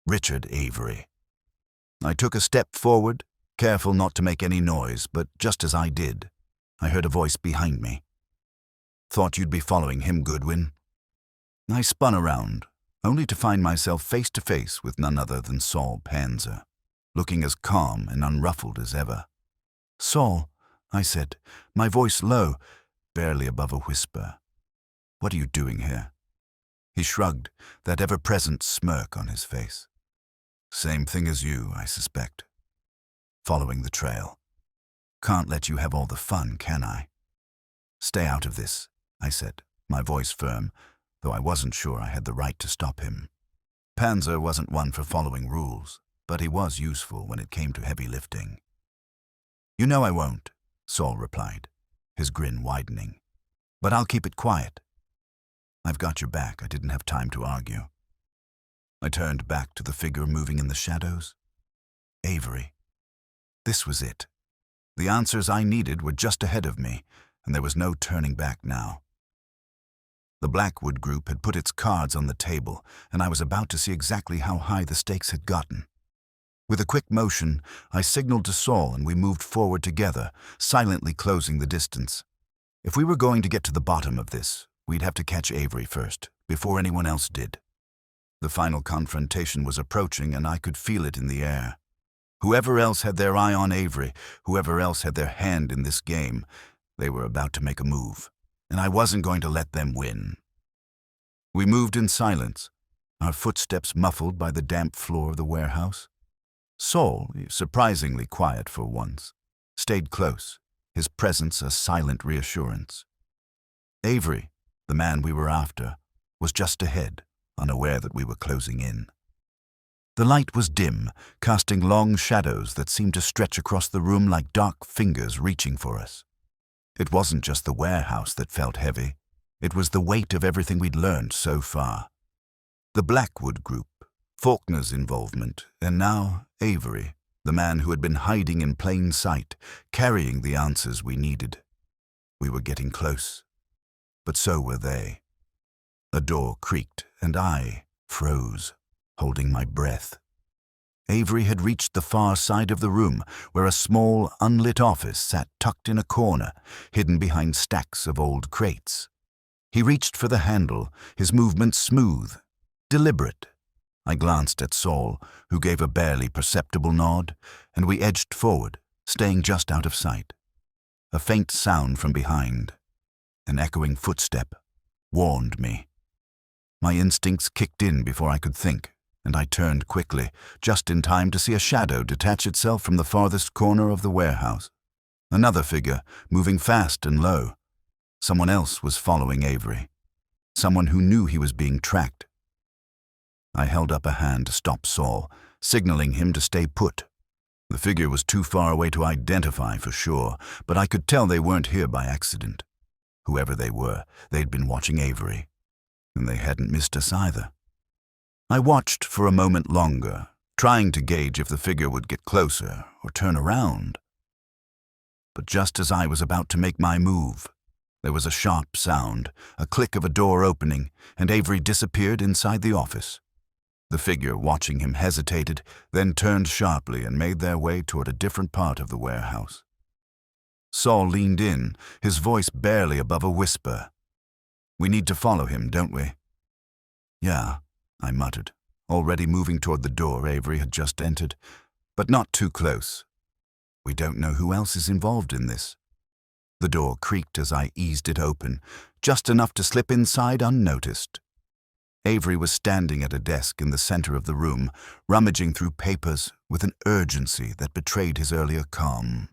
Richard Avery. I took a step forward, careful not to make any noise, but just as I did, I heard a voice behind me. "Thought you'd be following him, Goodwin." I spun around, only to find myself face to face with none other than Saul Panzer, looking as calm and unruffled as ever. "Saul," I said, my voice low, barely above a whisper. "What are you doing here?" He shrugged, that ever-present smirk on his face. "Same thing as you, I suspect. Following the trail. Can't let you have all the fun, can I?" "Stay out of this," I said, my voice firm, though I wasn't sure I had the right to stop him. Panzer wasn't one for following rules, but he was useful when it came to heavy lifting. "You know I won't," Saul replied, his grin widening. "But I'll keep it quiet." "I've got your back," I didn't have time to argue. I turned back to the figure moving in the shadows. Avery. This was it. The answers I needed were just ahead of me, and there was no turning back now. The Blackwood group had put its cards on the table, and I was about to see exactly how high the stakes had gotten. With a quick motion, I signaled to Saul and we moved forward together, silently closing the distance. If we were going to get to the bottom of this, we'd have to catch Avery first, before anyone else did. The final confrontation was approaching, and I could feel it in the air. Whoever else had their eye on Avery, whoever else had their hand in this game, they were about to make a move, and I wasn't going to let them win. We moved in silence, our footsteps muffled by the damp floor of the warehouse. Saul, surprisingly quiet for once, stayed close, his presence a silent reassurance. Avery, the man we were after, was just ahead, unaware that we were closing in. The light was dim, casting long shadows that seemed to stretch across the room like dark fingers reaching for us. It wasn't just the warehouse that felt heavy. It was the weight of everything we'd learned so far. The Blackwood group, Faulkner's involvement, and now Avery, the man who had been hiding in plain sight, carrying the answers we needed. We were getting close, but so were they. A door creaked, and I froze, holding my breath. Avery had reached the far side of the room, where a small, unlit office sat tucked in a corner, hidden behind stacks of old crates. He reached for the handle, his movements smooth, deliberate. I glanced at Saul, who gave a barely perceptible nod, and we edged forward, staying just out of sight. A faint sound from behind, an echoing footstep, warned me. My instincts kicked in before I could think, and I turned quickly, just in time to see a shadow detach itself from the farthest corner of the warehouse. Another figure, moving fast and low. Someone else was following Avery. Someone who knew he was being tracked. I held up a hand to stop Saul, signaling him to stay put. The figure was too far away to identify for sure, but I could tell they weren't here by accident. Whoever they were, they'd been watching Avery, and they hadn't missed us either. I watched for a moment longer, trying to gauge if the figure would get closer or turn around. But just as I was about to make my move, there was a sharp sound, a click of a door opening, and Avery disappeared inside the office. The figure watching him hesitated, then turned sharply and made their way toward a different part of the warehouse. Saul leaned in, his voice barely above a whisper. "We need to follow him, don't we?" "Yeah," I muttered, already moving toward the door Avery had just entered, but not too close. We don't know who else is involved in this. The door creaked as I eased it open, just enough to slip inside unnoticed. Avery was standing at a desk in the center of the room, rummaging through papers with an urgency that betrayed his earlier calm.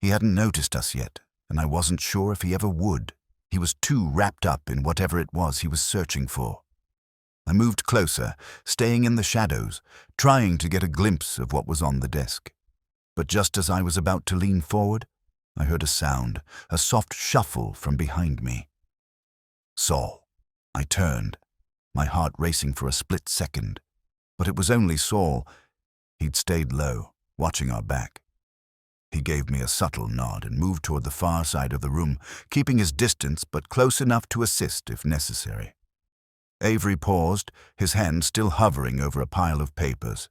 He hadn't noticed us yet, and I wasn't sure if he ever would. He was too wrapped up in whatever it was he was searching for. I moved closer, staying in the shadows, trying to get a glimpse of what was on the desk. But just as I was about to lean forward, I heard a sound, a soft shuffle from behind me. Saul. I turned, my heart racing for a split second. But it was only Saul. He'd stayed low, watching our back. He gave me a subtle nod and moved toward the far side of the room, keeping his distance but close enough to assist if necessary. Avery paused, his hand still hovering over a pile of papers.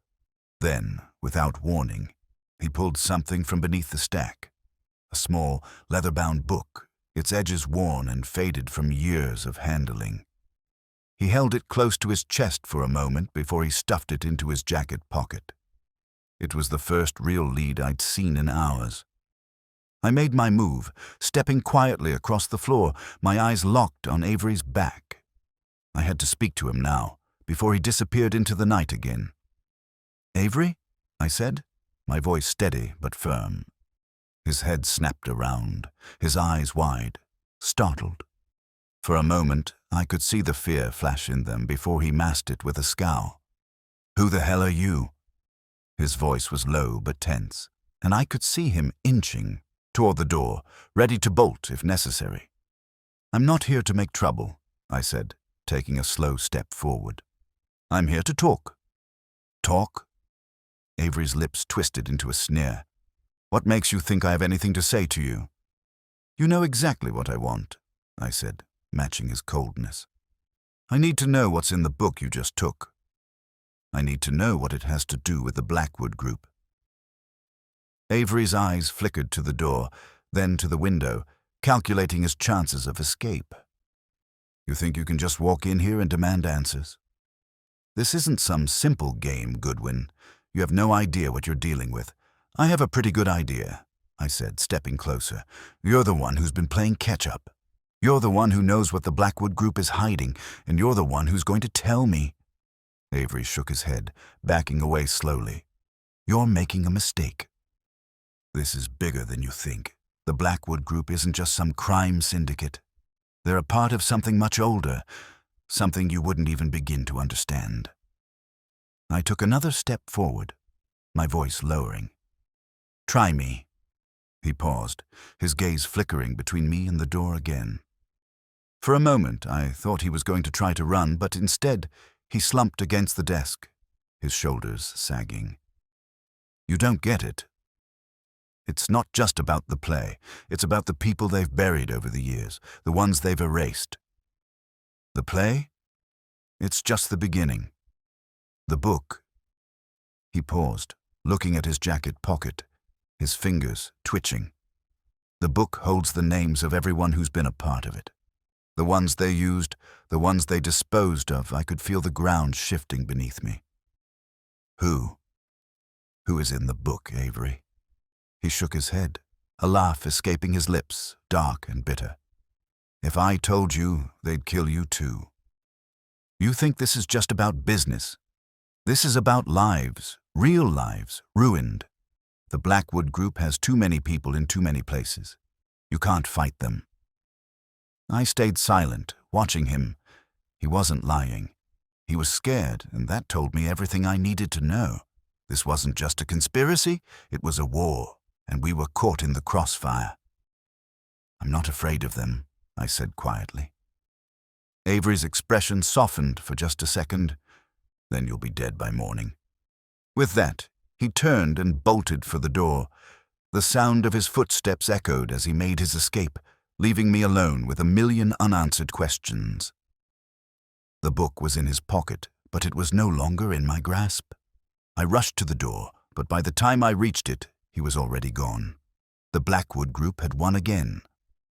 Then, without warning, he pulled something from beneath the stack. A small, leather-bound book, its edges worn and faded from years of handling. He held it close to his chest for a moment before he stuffed it into his jacket pocket. It was the first real lead I'd seen in hours. I made my move, stepping quietly across the floor, my eyes locked on Avery's back. I had to speak to him now, before he disappeared into the night again. "Avery?" I said, my voice steady but firm. His head snapped around, his eyes wide, startled. For a moment, I could see the fear flash in them before he masked it with a scowl. "Who the hell are you?" His voice was low but tense, and I could see him inching toward the door, ready to bolt if necessary. "I'm not here to make trouble," I said, taking a slow step forward. "I'm here to talk." "Talk?" Avery's lips twisted into a sneer. "What makes you think I have anything to say to you?" "You know exactly what I want," I said, matching his coldness. "I need to know what's in the book you just took. I need to know what it has to do with the Blackwood Group." Avery's eyes flickered to the door, then to the window, calculating his chances of escape. "You think you can just walk in here and demand answers? This isn't some simple game, Goodwin. You have no idea what you're dealing with." "I have a pretty good idea," I said, stepping closer. "You're the one who's been playing catch-up. You're the one who knows what the Blackwood Group is hiding, and you're the one who's going to tell me." Avery shook his head, backing away slowly. "You're making a mistake. This is bigger than you think. The Blackwood Group isn't just some crime syndicate. They're a part of something much older, something you wouldn't even begin to understand." I took another step forward, my voice lowering. "Try me." He paused, his gaze flickering between me and the door again. For a moment, I thought he was going to try to run, but instead, he slumped against the desk, his shoulders sagging. "You don't get it. It's not just about the play. It's about the people they've buried over the years, the ones they've erased. The play? It's just the beginning. The book." He paused, looking at his jacket pocket, his fingers twitching. "The book holds the names of everyone who's been a part of it. The ones they used, the ones they disposed of. I could feel the ground shifting beneath me." Who is in the book, Avery?" He shook his head, a laugh escaping his lips, dark and bitter. "If I told you, they'd kill you too. You think this is just about business. This is about lives, real lives, ruined. The Blackwood Group has too many people in too many places. You can't fight them." I stayed silent, watching him. He wasn't lying. He was scared, and that told me everything I needed to know. This wasn't just a conspiracy, it was a war, and we were caught in the crossfire. "I'm not afraid of them," I said quietly. Avery's expression softened for just a second. "Then you'll be dead by morning." With that, he turned and bolted for the door. The sound of his footsteps echoed as he made his escape, leaving me alone with a million unanswered questions. The book was in his pocket, but it was no longer in my grasp. I rushed to the door, but by the time I reached it, he was already gone. The Blackwood Group had won again,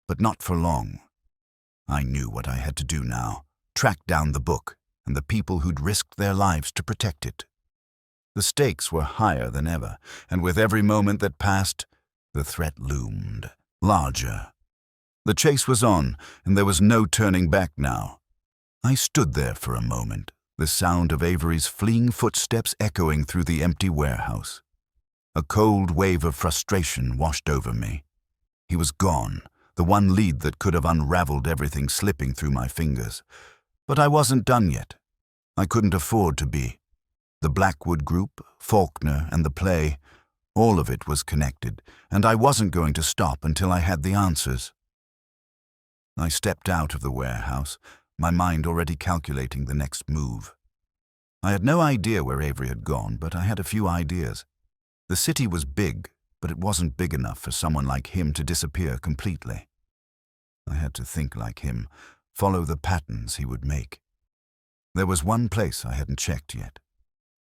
but not for long. I knew what I had to do now, track down the book and the people who'd risked their lives to protect it. The stakes were higher than ever, and with every moment that passed, the threat loomed larger. The chase was on, and there was no turning back now. I stood there for a moment, the sound of Avery's fleeing footsteps echoing through the empty warehouse. A cold wave of frustration washed over me. He was gone, the one lead that could have unraveled everything slipping through my fingers. But I wasn't done yet. I couldn't afford to be. The Blackwood Group, Faulkner, and the play, all of it was connected, and I wasn't going to stop until I had the answers. I stepped out of the warehouse, my mind already calculating the next move. I had no idea where Avery had gone, but I had a few ideas. The city was big, but it wasn't big enough for someone like him to disappear completely. I had to think like him, follow the patterns he would make. There was one place I hadn't checked yet,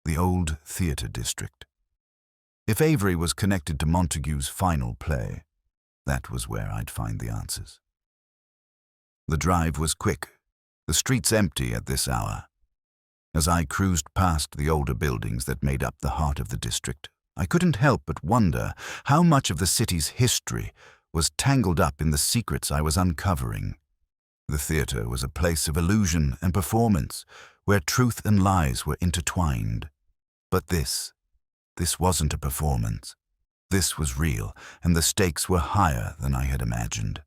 the old theatre district. If Avery was connected to Montague's final play, that was where I'd find the answers. The drive was quick, the streets empty at this hour. As I cruised past the older buildings that made up the heart of the district, I couldn't help but wonder how much of the city's history was tangled up in the secrets I was uncovering. The theatre was a place of illusion and performance, where truth and lies were intertwined. But this wasn't a performance. This was real, and the stakes were higher than I had imagined.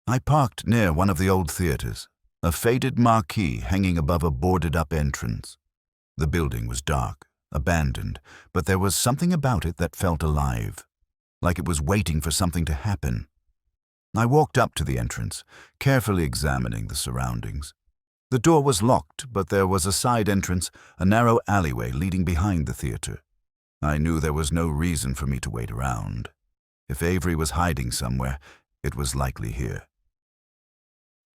I parked near one of the old theatres, a faded marquee hanging above a boarded-up entrance. The building was dark, abandoned, but there was something about it that felt alive, like it was waiting for something to happen. I walked up to the entrance, carefully examining the surroundings. The door was locked, but there was a side entrance, a narrow alleyway leading behind the theatre. I knew there was no reason for me to wait around. If Avery was hiding somewhere, it was likely here.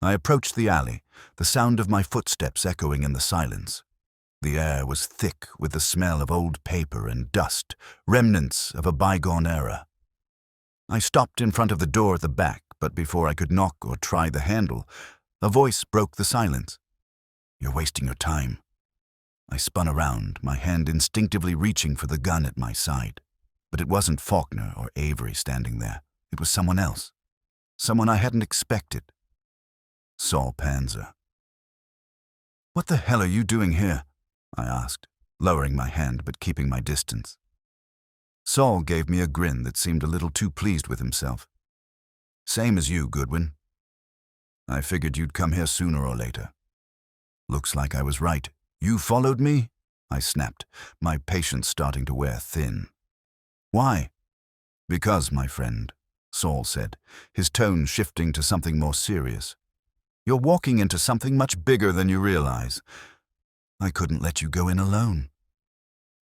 I approached the alley, the sound of my footsteps echoing in the silence. The air was thick with the smell of old paper and dust, remnants of a bygone era. I stopped in front of the door at the back, but before I could knock or try the handle, a voice broke the silence. "You're wasting your time." I spun around, my hand instinctively reaching for the gun at my side. But it wasn't Faulkner or Avery standing there. It was someone else. Someone I hadn't expected. Saul Panzer. "What the hell are you doing here?" I asked, lowering my hand but keeping my distance. Saul gave me a grin that seemed a little too pleased with himself. "Same as you, Goodwin. I figured you'd come here sooner or later." Looks like I was right. "You followed me?" I snapped, my patience starting to wear thin. "Why?" "Because, my friend," Saul said, his tone shifting to something more serious. "You're walking into something much bigger than you realize. I couldn't let you go in alone."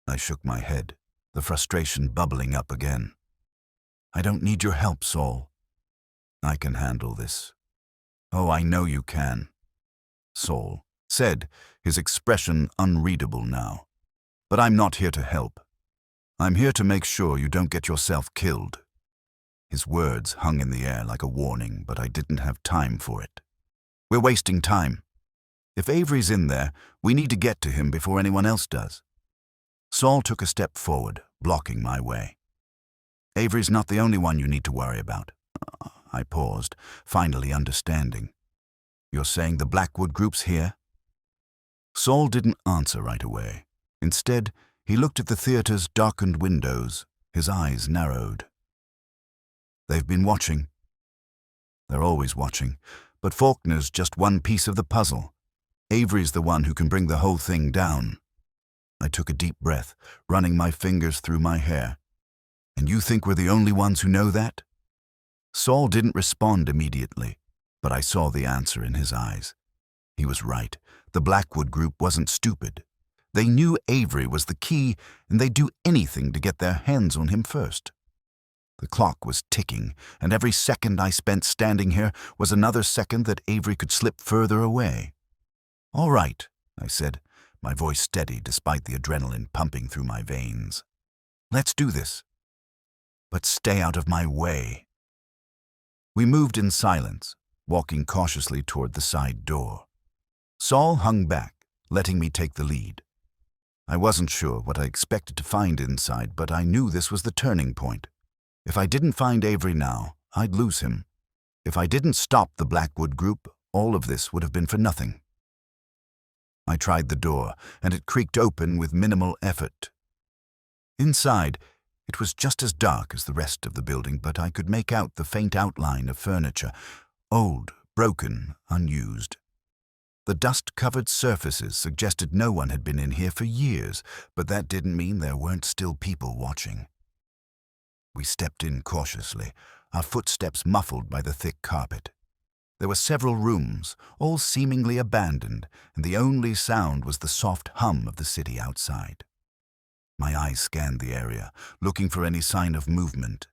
I shook my head, the frustration bubbling up again. "I don't need your help, Saul. I can handle this." "Oh, I know you can," Saul said, his expression unreadable now. "But I'm not here to help. I'm here to make sure you don't get yourself killed." His words hung in the air like a warning, but I didn't have time for it. "We're wasting time. If Avery's in there, we need to get to him before anyone else does." Saul took a step forward, blocking my way. "Avery's not the only one you need to worry about." I paused, finally understanding. "You're saying the Blackwood group's here?" Saul didn't answer right away. Instead, he looked at the theater's darkened windows, his eyes narrowed. "They've been watching. They're always watching, but Faulkner's just one piece of the puzzle. Avery's the one who can bring the whole thing down." I took a deep breath, running my fingers through my hair. "And you think we're the only ones who know that?" Saul didn't respond immediately, but I saw the answer in his eyes. He was right. The Blackwood group wasn't stupid. They knew Avery was the key, and they'd do anything to get their hands on him first. The clock was ticking, and every second I spent standing here was another second that Avery could slip further away. "All right," I said, my voice steady despite the adrenaline pumping through my veins. "Let's do this. But stay out of my way." We moved in silence, walking cautiously toward the side door. Saul hung back, letting me take the lead. I wasn't sure what I expected to find inside, but I knew this was the turning point. If I didn't find Avery now, I'd lose him. If I didn't stop the Blackwood group, all of this would have been for nothing. I tried the door, and it creaked open with minimal effort. Inside, it was just as dark as the rest of the building, but I could make out the faint outline of furniture, old, broken, unused. The dust-covered surfaces suggested no one had been in here for years, but that didn't mean there weren't still people watching. We stepped in cautiously, our footsteps muffled by the thick carpet. There were several rooms, all seemingly abandoned, and the only sound was the soft hum of the city outside. My eyes scanned the area, looking for any sign of movement.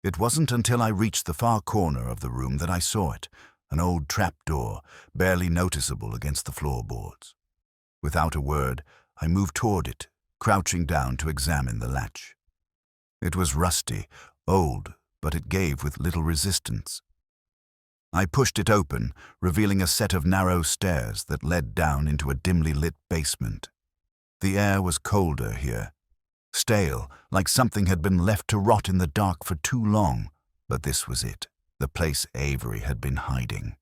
It wasn't until I reached the far corner of the room that I saw it, an old trapdoor, barely noticeable against the floorboards. Without a word, I moved toward it, crouching down to examine the latch. It was rusty, old, but it gave with little resistance. I pushed it open, revealing a set of narrow stairs that led down into a dimly lit basement. The air was colder here, stale, like something had been left to rot in the dark for too long, but this was it, the place Avery had been hiding.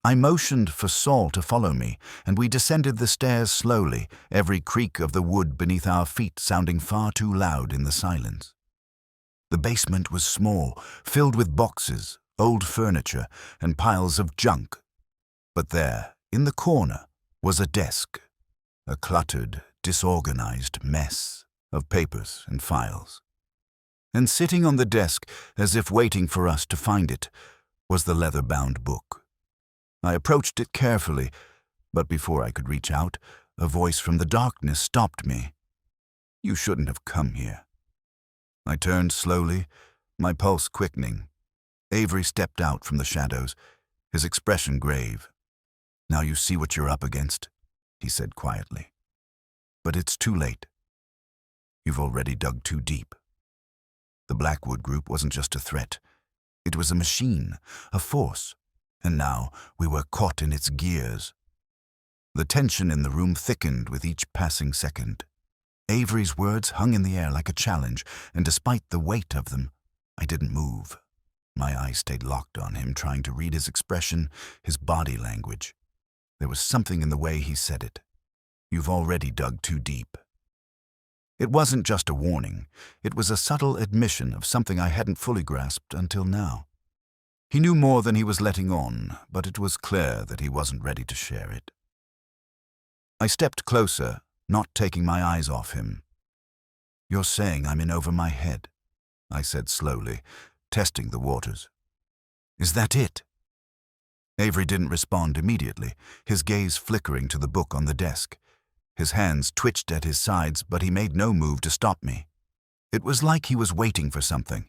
I motioned for Saul to follow me, and we descended the stairs slowly, every creak of the wood beneath our feet sounding far too loud in the silence. The basement was small, filled with boxes, old furniture, and piles of junk. But there, in the corner, was a desk, a cluttered, disorganized mess of papers and files. And sitting on the desk, as if waiting for us to find it, was the leather-bound book. I approached it carefully, but before I could reach out, a voice from the darkness stopped me. "You shouldn't have come here." I turned slowly, my pulse quickening. Avery stepped out from the shadows, his expression grave. "Now you see what you're up against," he said quietly. "But it's too late. You've already dug too deep." The Blackwood Group wasn't just a threat. It was a machine, a force, and now we were caught in its gears. The tension in the room thickened with each passing second. Avery's words hung in the air like a challenge, and despite the weight of them, I didn't move. My eyes stayed locked on him, trying to read his expression, his body language. There was something in the way he said it. "You've already dug too deep." It wasn't just a warning. It was a subtle admission of something I hadn't fully grasped until now. He knew more than he was letting on, but it was clear that he wasn't ready to share it. I stepped closer, not taking my eyes off him. "You're saying I'm in over my head," I said slowly, testing the waters. "Is that it?" Avery didn't respond immediately, his gaze flickering to the book on the desk. His hands twitched at his sides, but he made no move to stop me. It was like he was waiting for something.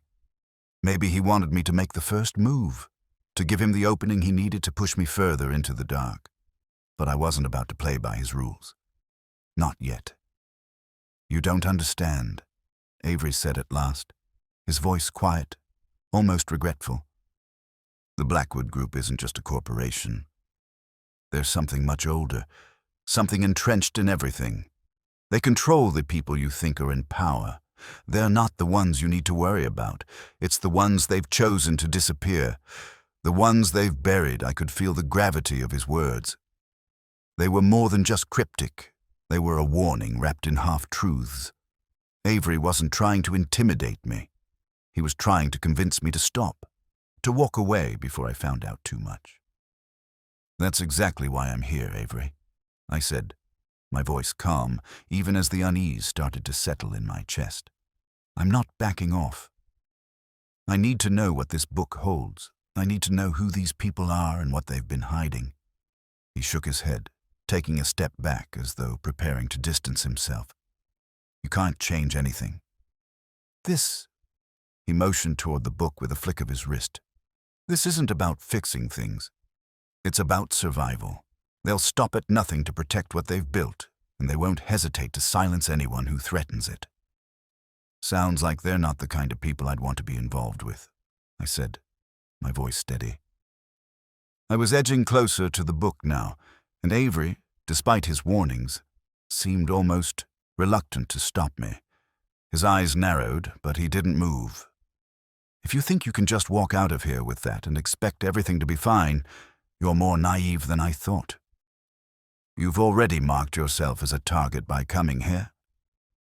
Maybe he wanted me to make the first move, to give him the opening he needed to push me further into the dark. But I wasn't about to play by his rules. Not yet. "You don't understand," Avery said at last, his voice quiet, almost regretful. "The Blackwood Group isn't just a corporation. There's something much older, something entrenched in everything. They control the people you think are in power. They're not the ones you need to worry about. It's the ones they've chosen to disappear, the ones they've buried." I could feel the gravity of his words. They were more than just cryptic. They were a warning wrapped in half-truths. Avery wasn't trying to intimidate me. He was trying to convince me to stop, to walk away before I found out too much. "That's exactly why I'm here, Avery," I said, my voice calm, even as the unease started to settle in my chest. "I'm not backing off. I need to know what this book holds. I need to know who these people are and what they've been hiding." He shook his head, taking a step back as though preparing to distance himself. "You can't change anything. This," he motioned toward the book with a flick of his wrist, "this isn't about fixing things. It's about survival. They'll stop at nothing to protect what they've built, and they won't hesitate to silence anyone who threatens it." "Sounds like they're not the kind of people I'd want to be involved with," I said, my voice steady. I was edging closer to the book now, and Avery, despite his warnings, seemed almost reluctant to stop me. His eyes narrowed, but he didn't move. "If you think you can just walk out of here with that and expect everything to be fine, you're more naive than I thought. You've already marked yourself as a target by coming here.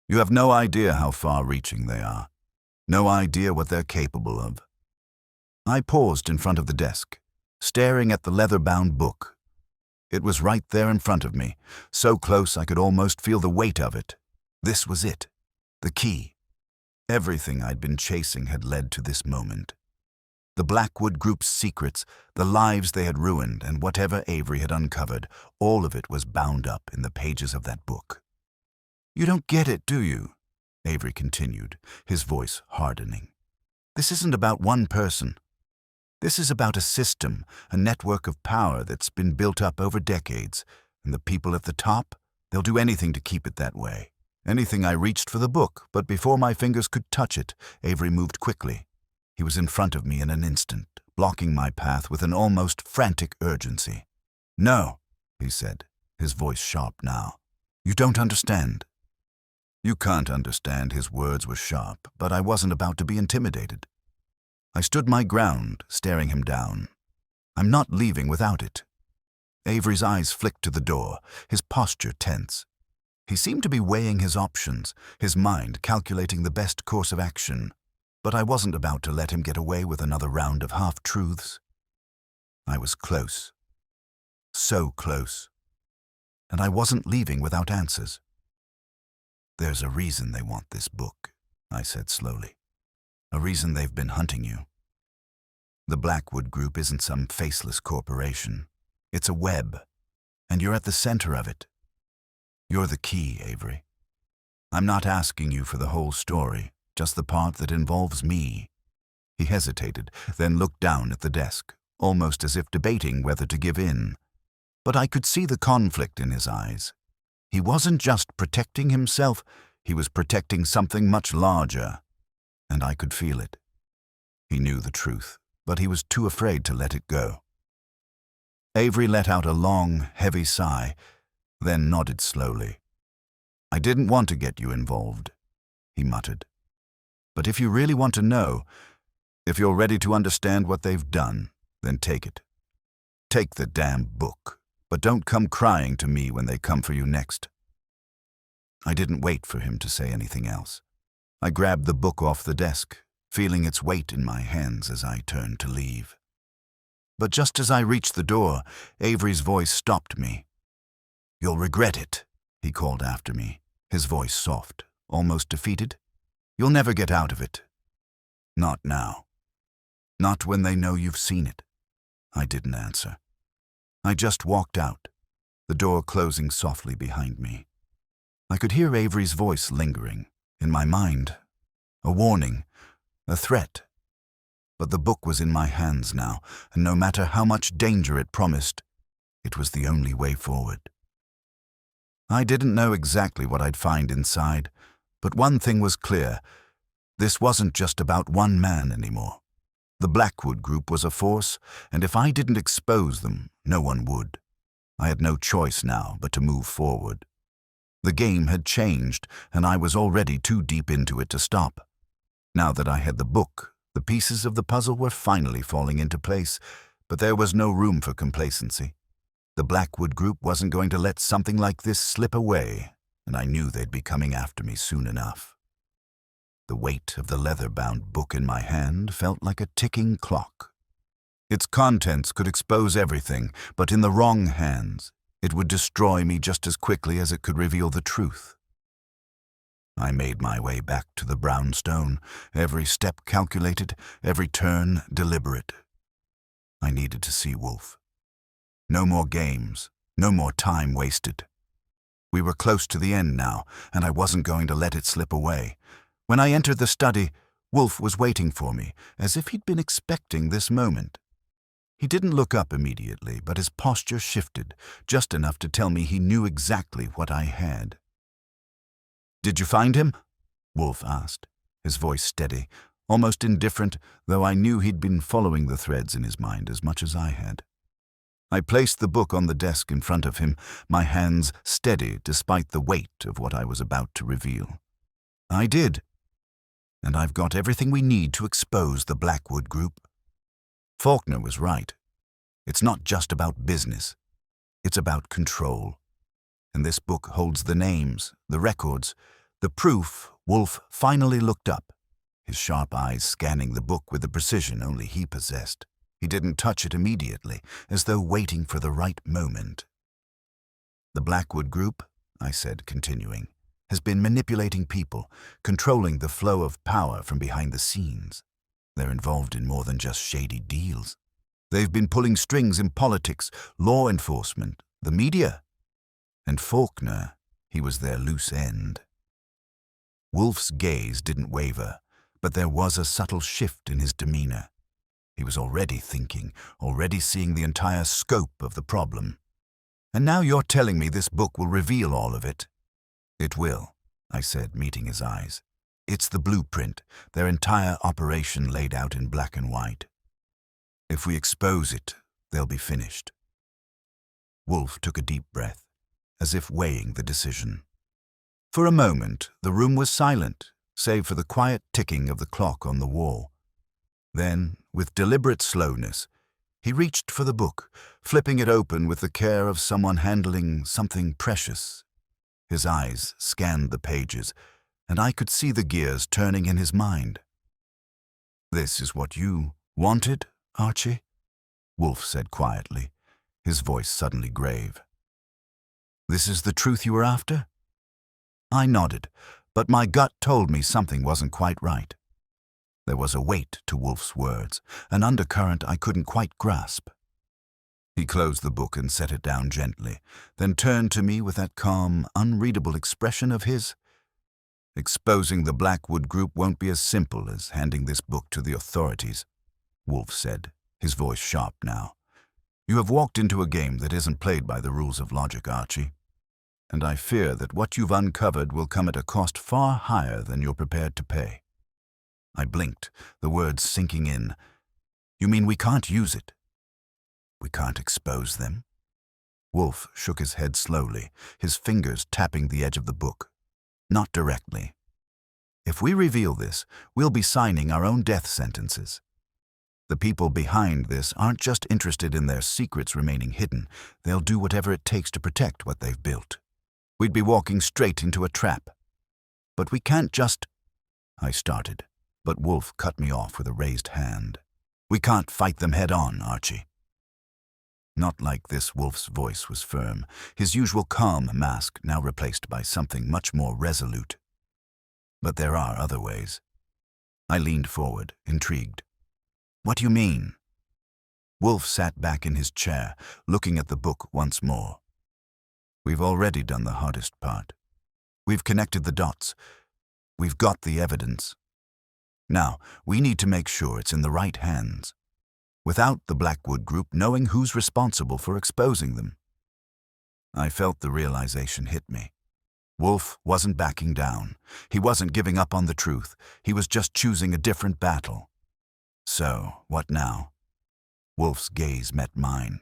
You have no idea how far-reaching they are, no idea what they're capable of." I paused in front of the desk, staring at the leather-bound book. It was right there in front of me, so close I could almost feel the weight of it. This was it, the key. Everything I'd been chasing had led to this moment. The Blackwood Group's secrets, the lives they had ruined, and whatever Avery had uncovered, all of it was bound up in the pages of that book. "You don't get it, do you?" Avery continued, his voice hardening. "This isn't about one person. This is about a system, a network of power that's been built up over decades, and the people at the top, they'll do anything to keep it that way. Anything." I reached for the book, but before my fingers could touch it, Avery moved quickly. He was in front of me in an instant, blocking my path with an almost frantic urgency. "No," he said, his voice sharp now. "You don't understand." "You can't understand." His words were sharp, but I wasn't about to be intimidated. I stood my ground, staring him down. "I'm not leaving without it." Avery's eyes flicked to the door, his posture tense. He seemed to be weighing his options, his mind calculating the best course of action. But I wasn't about to let him get away with another round of half-truths. I was close. So close. And I wasn't leaving without answers. "There's a reason they want this book," I said slowly. "A reason they've been hunting you. The Blackwood Group isn't some faceless corporation. It's a web, and you're at the center of it. You're the key, Avery. I'm not asking you for the whole story, just the part that involves me." He hesitated, then looked down at the desk, almost as if debating whether to give in. But I could see the conflict in his eyes. He wasn't just protecting himself, he was protecting something much larger, and I could feel it. He knew the truth, but he was too afraid to let it go. Avery let out a long, heavy sigh, then nodded slowly. "I didn't want to get you involved," he muttered. "But if you really want to know, if you're ready to understand what they've done, then take it. Take the damn book, but don't come crying to me when they come for you next." I didn't wait for him to say anything else. I grabbed the book off the desk, feeling its weight in my hands as I turned to leave. But just as I reached the door, Avery's voice stopped me. "You'll regret it," he called after me, his voice soft, almost defeated. "You'll never get out of it. Not now. Not when they know you've seen it." I didn't answer. I just walked out, the door closing softly behind me. I could hear Avery's voice lingering, in my mind. A warning, a threat. But the book was in my hands now, and no matter how much danger it promised, it was the only way forward. I didn't know exactly what I'd find inside, but one thing was clear. This wasn't just about one man anymore. The Blackwood Group was a force, and if I didn't expose them, no one would. I had no choice now but to move forward. The game had changed, and I was already too deep into it to stop. Now that I had the book, the pieces of the puzzle were finally falling into place, but there was no room for complacency. The Blackwood Group wasn't going to let something like this slip away, and I knew they'd be coming after me soon enough. The weight of the leather-bound book in my hand felt like a ticking clock. Its contents could expose everything, but in the wrong hands, it would destroy me just as quickly as it could reveal the truth. I made my way back to the brownstone, every step calculated, every turn deliberate. I needed to see Wolfe. No more games, no more time wasted. We were close to the end now, and I wasn't going to let it slip away. When I entered the study, Wolfe was waiting for me, as if he'd been expecting this moment. He didn't look up immediately, but his posture shifted, just enough to tell me he knew exactly what I had. "Did you find him?" Wolfe asked, his voice steady, almost indifferent, though I knew he'd been following the threads in his mind as much as I had. I placed the book on the desk in front of him, my hands steady despite the weight of what I was about to reveal. "I did. And I've got everything we need to expose the Blackwood Group." Faulkner was right. It's not just about business. It's about control. And this book holds the names, the records, the proof. Wolfe finally looked up, his sharp eyes scanning the book with the precision only he possessed. He didn't touch it immediately, as though waiting for the right moment. "The Blackwood Group," I said, continuing, "has been manipulating people, controlling the flow of power from behind the scenes. They're involved in more than just shady deals. They've been pulling strings in politics, law enforcement, the media. And Faulkner, he was their loose end. Wolfe's gaze didn't waver, but there was a subtle shift in his demeanor. He was already thinking, already seeing the entire scope of the problem. And now you're telling me this book will reveal all of it? It will, I said, meeting his eyes. It's the blueprint, their entire operation laid out in black and white. If we expose it, they'll be finished. Wolfe took a deep breath, as if weighing the decision. For a moment, the room was silent, save for the quiet ticking of the clock on the wall. Then, with deliberate slowness, he reached for the book, flipping it open with the care of someone handling something precious. His eyes scanned the pages, and I could see the gears turning in his mind. "This is what you wanted, Archie?" Wolfe said quietly, his voice suddenly grave. "This is the truth you were after?" I nodded, but my gut told me something wasn't quite right. There was a weight to Wolfe's words, an undercurrent I couldn't quite grasp. He closed the book and set it down gently, then turned to me with that calm, unreadable expression of his. "Exposing the Blackwood Group won't be as simple as handing this book to the authorities," Wolfe said, his voice sharp now. "You have walked into a game that isn't played by the rules of logic, Archie. And I fear that what you've uncovered will come at a cost far higher than you're prepared to pay." I blinked, the words sinking in. "You mean we can't use it? We can't expose them?" Wolfe shook his head slowly, his fingers tapping the edge of the book. "Not directly. If we reveal this, we'll be signing our own death sentences. The people behind this aren't just interested in their secrets remaining hidden. They'll do whatever it takes to protect what they've built. We'd be walking straight into a trap. But we can't just—" I started, but Wolfe cut me off with a raised hand. "We can't fight them head-on, Archie." Not like this. Wolfe's voice was firm, his usual calm mask now replaced by something much more resolute. "But there are other ways." I leaned forward, intrigued. "What do you mean?" Wolfe sat back in his chair, looking at the book once more. "We've already done the hardest part. We've connected the dots. We've got the evidence. Now, we need to make sure it's in the right hands, without the Blackwood Group knowing who's responsible for exposing them." I felt the realization hit me. Wolfe wasn't backing down. He wasn't giving up on the truth. He was just choosing a different battle. So, what now? Wolfe's gaze met mine,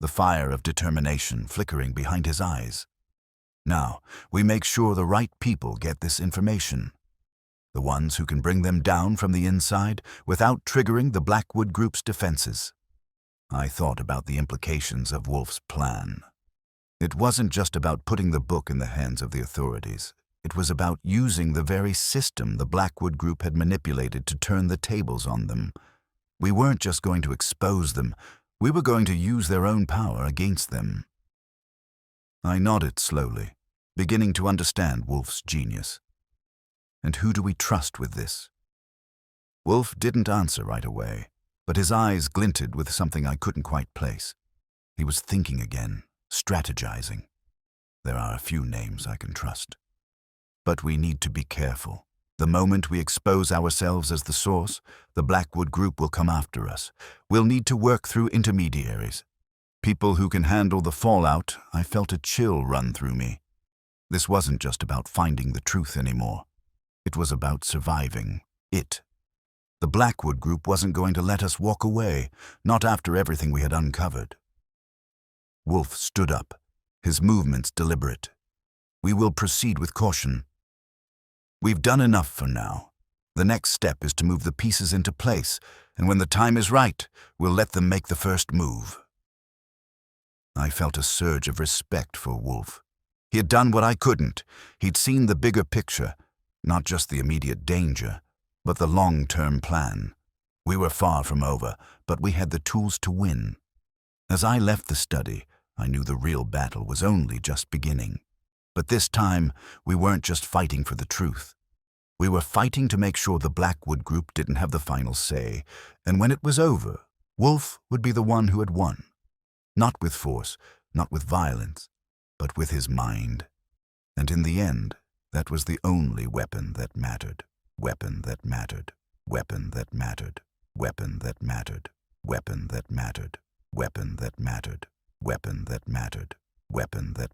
the fire of determination flickering behind his eyes. "Now, we make sure the right people get this information. The ones who can bring them down from the inside without triggering the Blackwood Group's defenses." I thought about the implications of Wolfe's plan. It wasn't just about putting the book in the hands of the authorities. It was about using the very system the Blackwood Group had manipulated to turn the tables on them. We weren't just going to expose them. We were going to use their own power against them. I nodded slowly, beginning to understand Wolfe's genius. "And who do we trust with this?" Wolfe didn't answer right away, but his eyes glinted with something I couldn't quite place. He was thinking again, strategizing. "There are a few names I can trust. But we need to be careful. The moment we expose ourselves as the source, the Blackwood Group will come after us. We'll need to work through intermediaries. People who can handle the fallout." I felt a chill run through me. This wasn't just about finding the truth anymore. It was about surviving it. The Blackwood Group wasn't going to let us walk away, not after everything we had uncovered. Wolfe stood up, his movements deliberate. "We will proceed with caution. We've done enough for now. The next step is to move the pieces into place, and when the time is right, we'll let them make the first move." I felt a surge of respect for Wolfe. He had done what I couldn't. He'd seen the bigger picture, not just the immediate danger, but the long-term plan. We were far from over, but we had the tools to win. As I left the study, I knew the real battle was only just beginning. But this time, we weren't just fighting for the truth. We were fighting to make sure the Blackwood group didn't have the final say, and when it was over, Wolfe would be the one who had won. Not with force, not with violence, but with his mind. And in the end, that was the only weapon that mattered. Weapon that mattered. Weapon that mattered. Weapon that mattered. Weapon that mattered. Weapon that mattered. Weapon that mattered. Weapon that